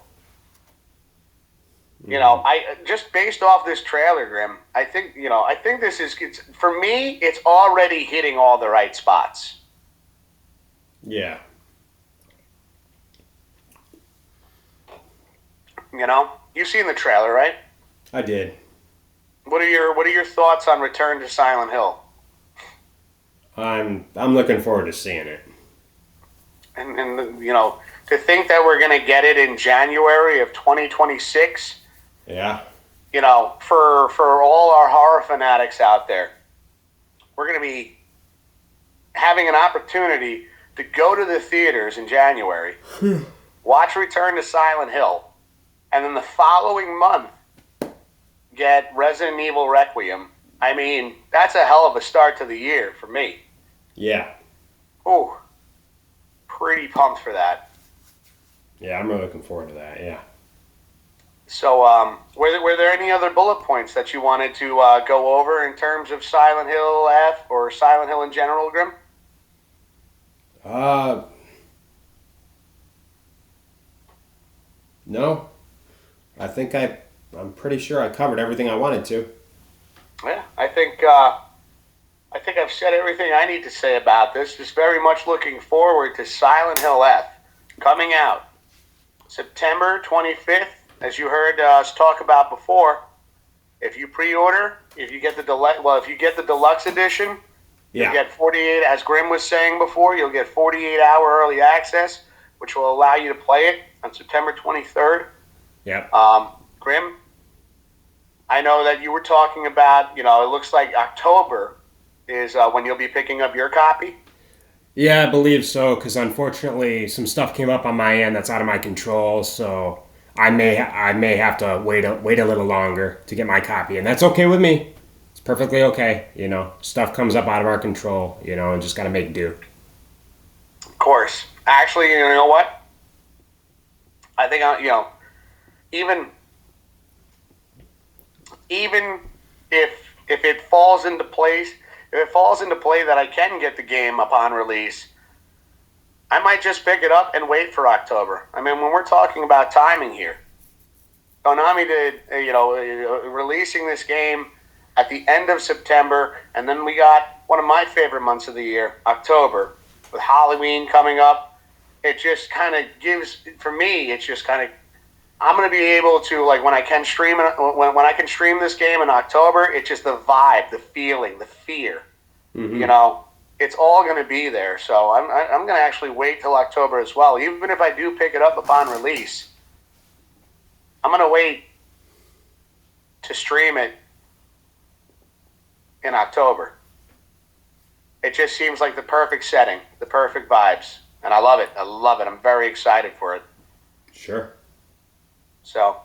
I just based off this trailer, Grim, I think this is, for me, it's already hitting all the right spots. Yeah. You've seen the trailer, right? I did. What are your thoughts on Return to Silent Hill? I'm looking forward to seeing it. And to think that we're going to get it in January of 2026. Yeah. For all our horror fanatics out there, we're going to be having an opportunity to go to the theaters in January, watch Return to Silent Hill, and then the following month get Resident Evil Requiem. I mean, that's a hell of a start to the year for me. Yeah. Ooh, pretty pumped for that. Yeah, I'm really looking forward to that, yeah. So, were there any other bullet points that you wanted to go over in terms of Silent Hill F or Silent Hill in general, Grim? No. I think I'm pretty sure I covered everything I wanted to. Yeah, I think I've said everything I need to say about this. Just very much looking forward to Silent Hill F coming out September 25th, as you heard us talk about before. If you pre-order, if you get the deluxe edition, Yeah. you'll get 48. As Grim was saying before, you'll get 48-hour early access, which will allow you to play it on September 23rd. Yep. Grim, I know that you were talking about, it looks like October is when you'll be picking up your copy. Yeah, I believe so, because unfortunately some stuff came up on my end that's out of my control, so I may have to wait a little longer to get my copy, and that's okay with me. It's perfectly okay, Stuff comes up out of our control, and just got to make do. Of course. Actually, you know what? I think, even if it falls into place, that I can get the game upon release, I might just pick it up and wait for October. I mean, when we're talking about timing here, Konami did, releasing this game at the end of September, and then we got one of my favorite months of the year, October, with Halloween coming up. It just kind of gives, for me, it's just kind of, I'm going to be able to, like, when I can stream this game in October, it's just the vibe, the feeling, the fear, it's all going to be there. So I'm going to actually wait till October as well. Even if I do pick it up upon release, I'm going to wait to stream it in October. It just seems like the perfect setting, the perfect vibes. And I love it. I love it. I'm very excited for it. Sure. So,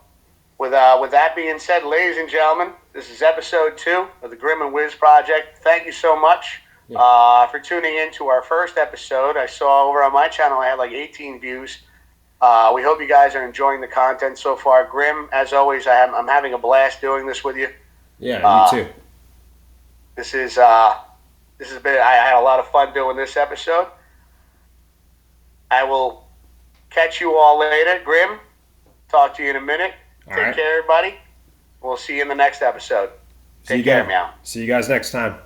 with that being said, ladies and gentlemen, this is episode 2 of the Grim and Wiz Project. Thank you so much for tuning in to our first episode. I saw over on my channel I had like 18 views. We hope you guys are enjoying the content so far. Grim, as always, I'm having a blast doing this with you. Yeah, me too. This has been. I had a lot of fun doing this episode. I will catch you all later. Grim, talk to you in a minute. Take care, everybody. We'll see you in the next episode. Take care, meow. See you guys next time.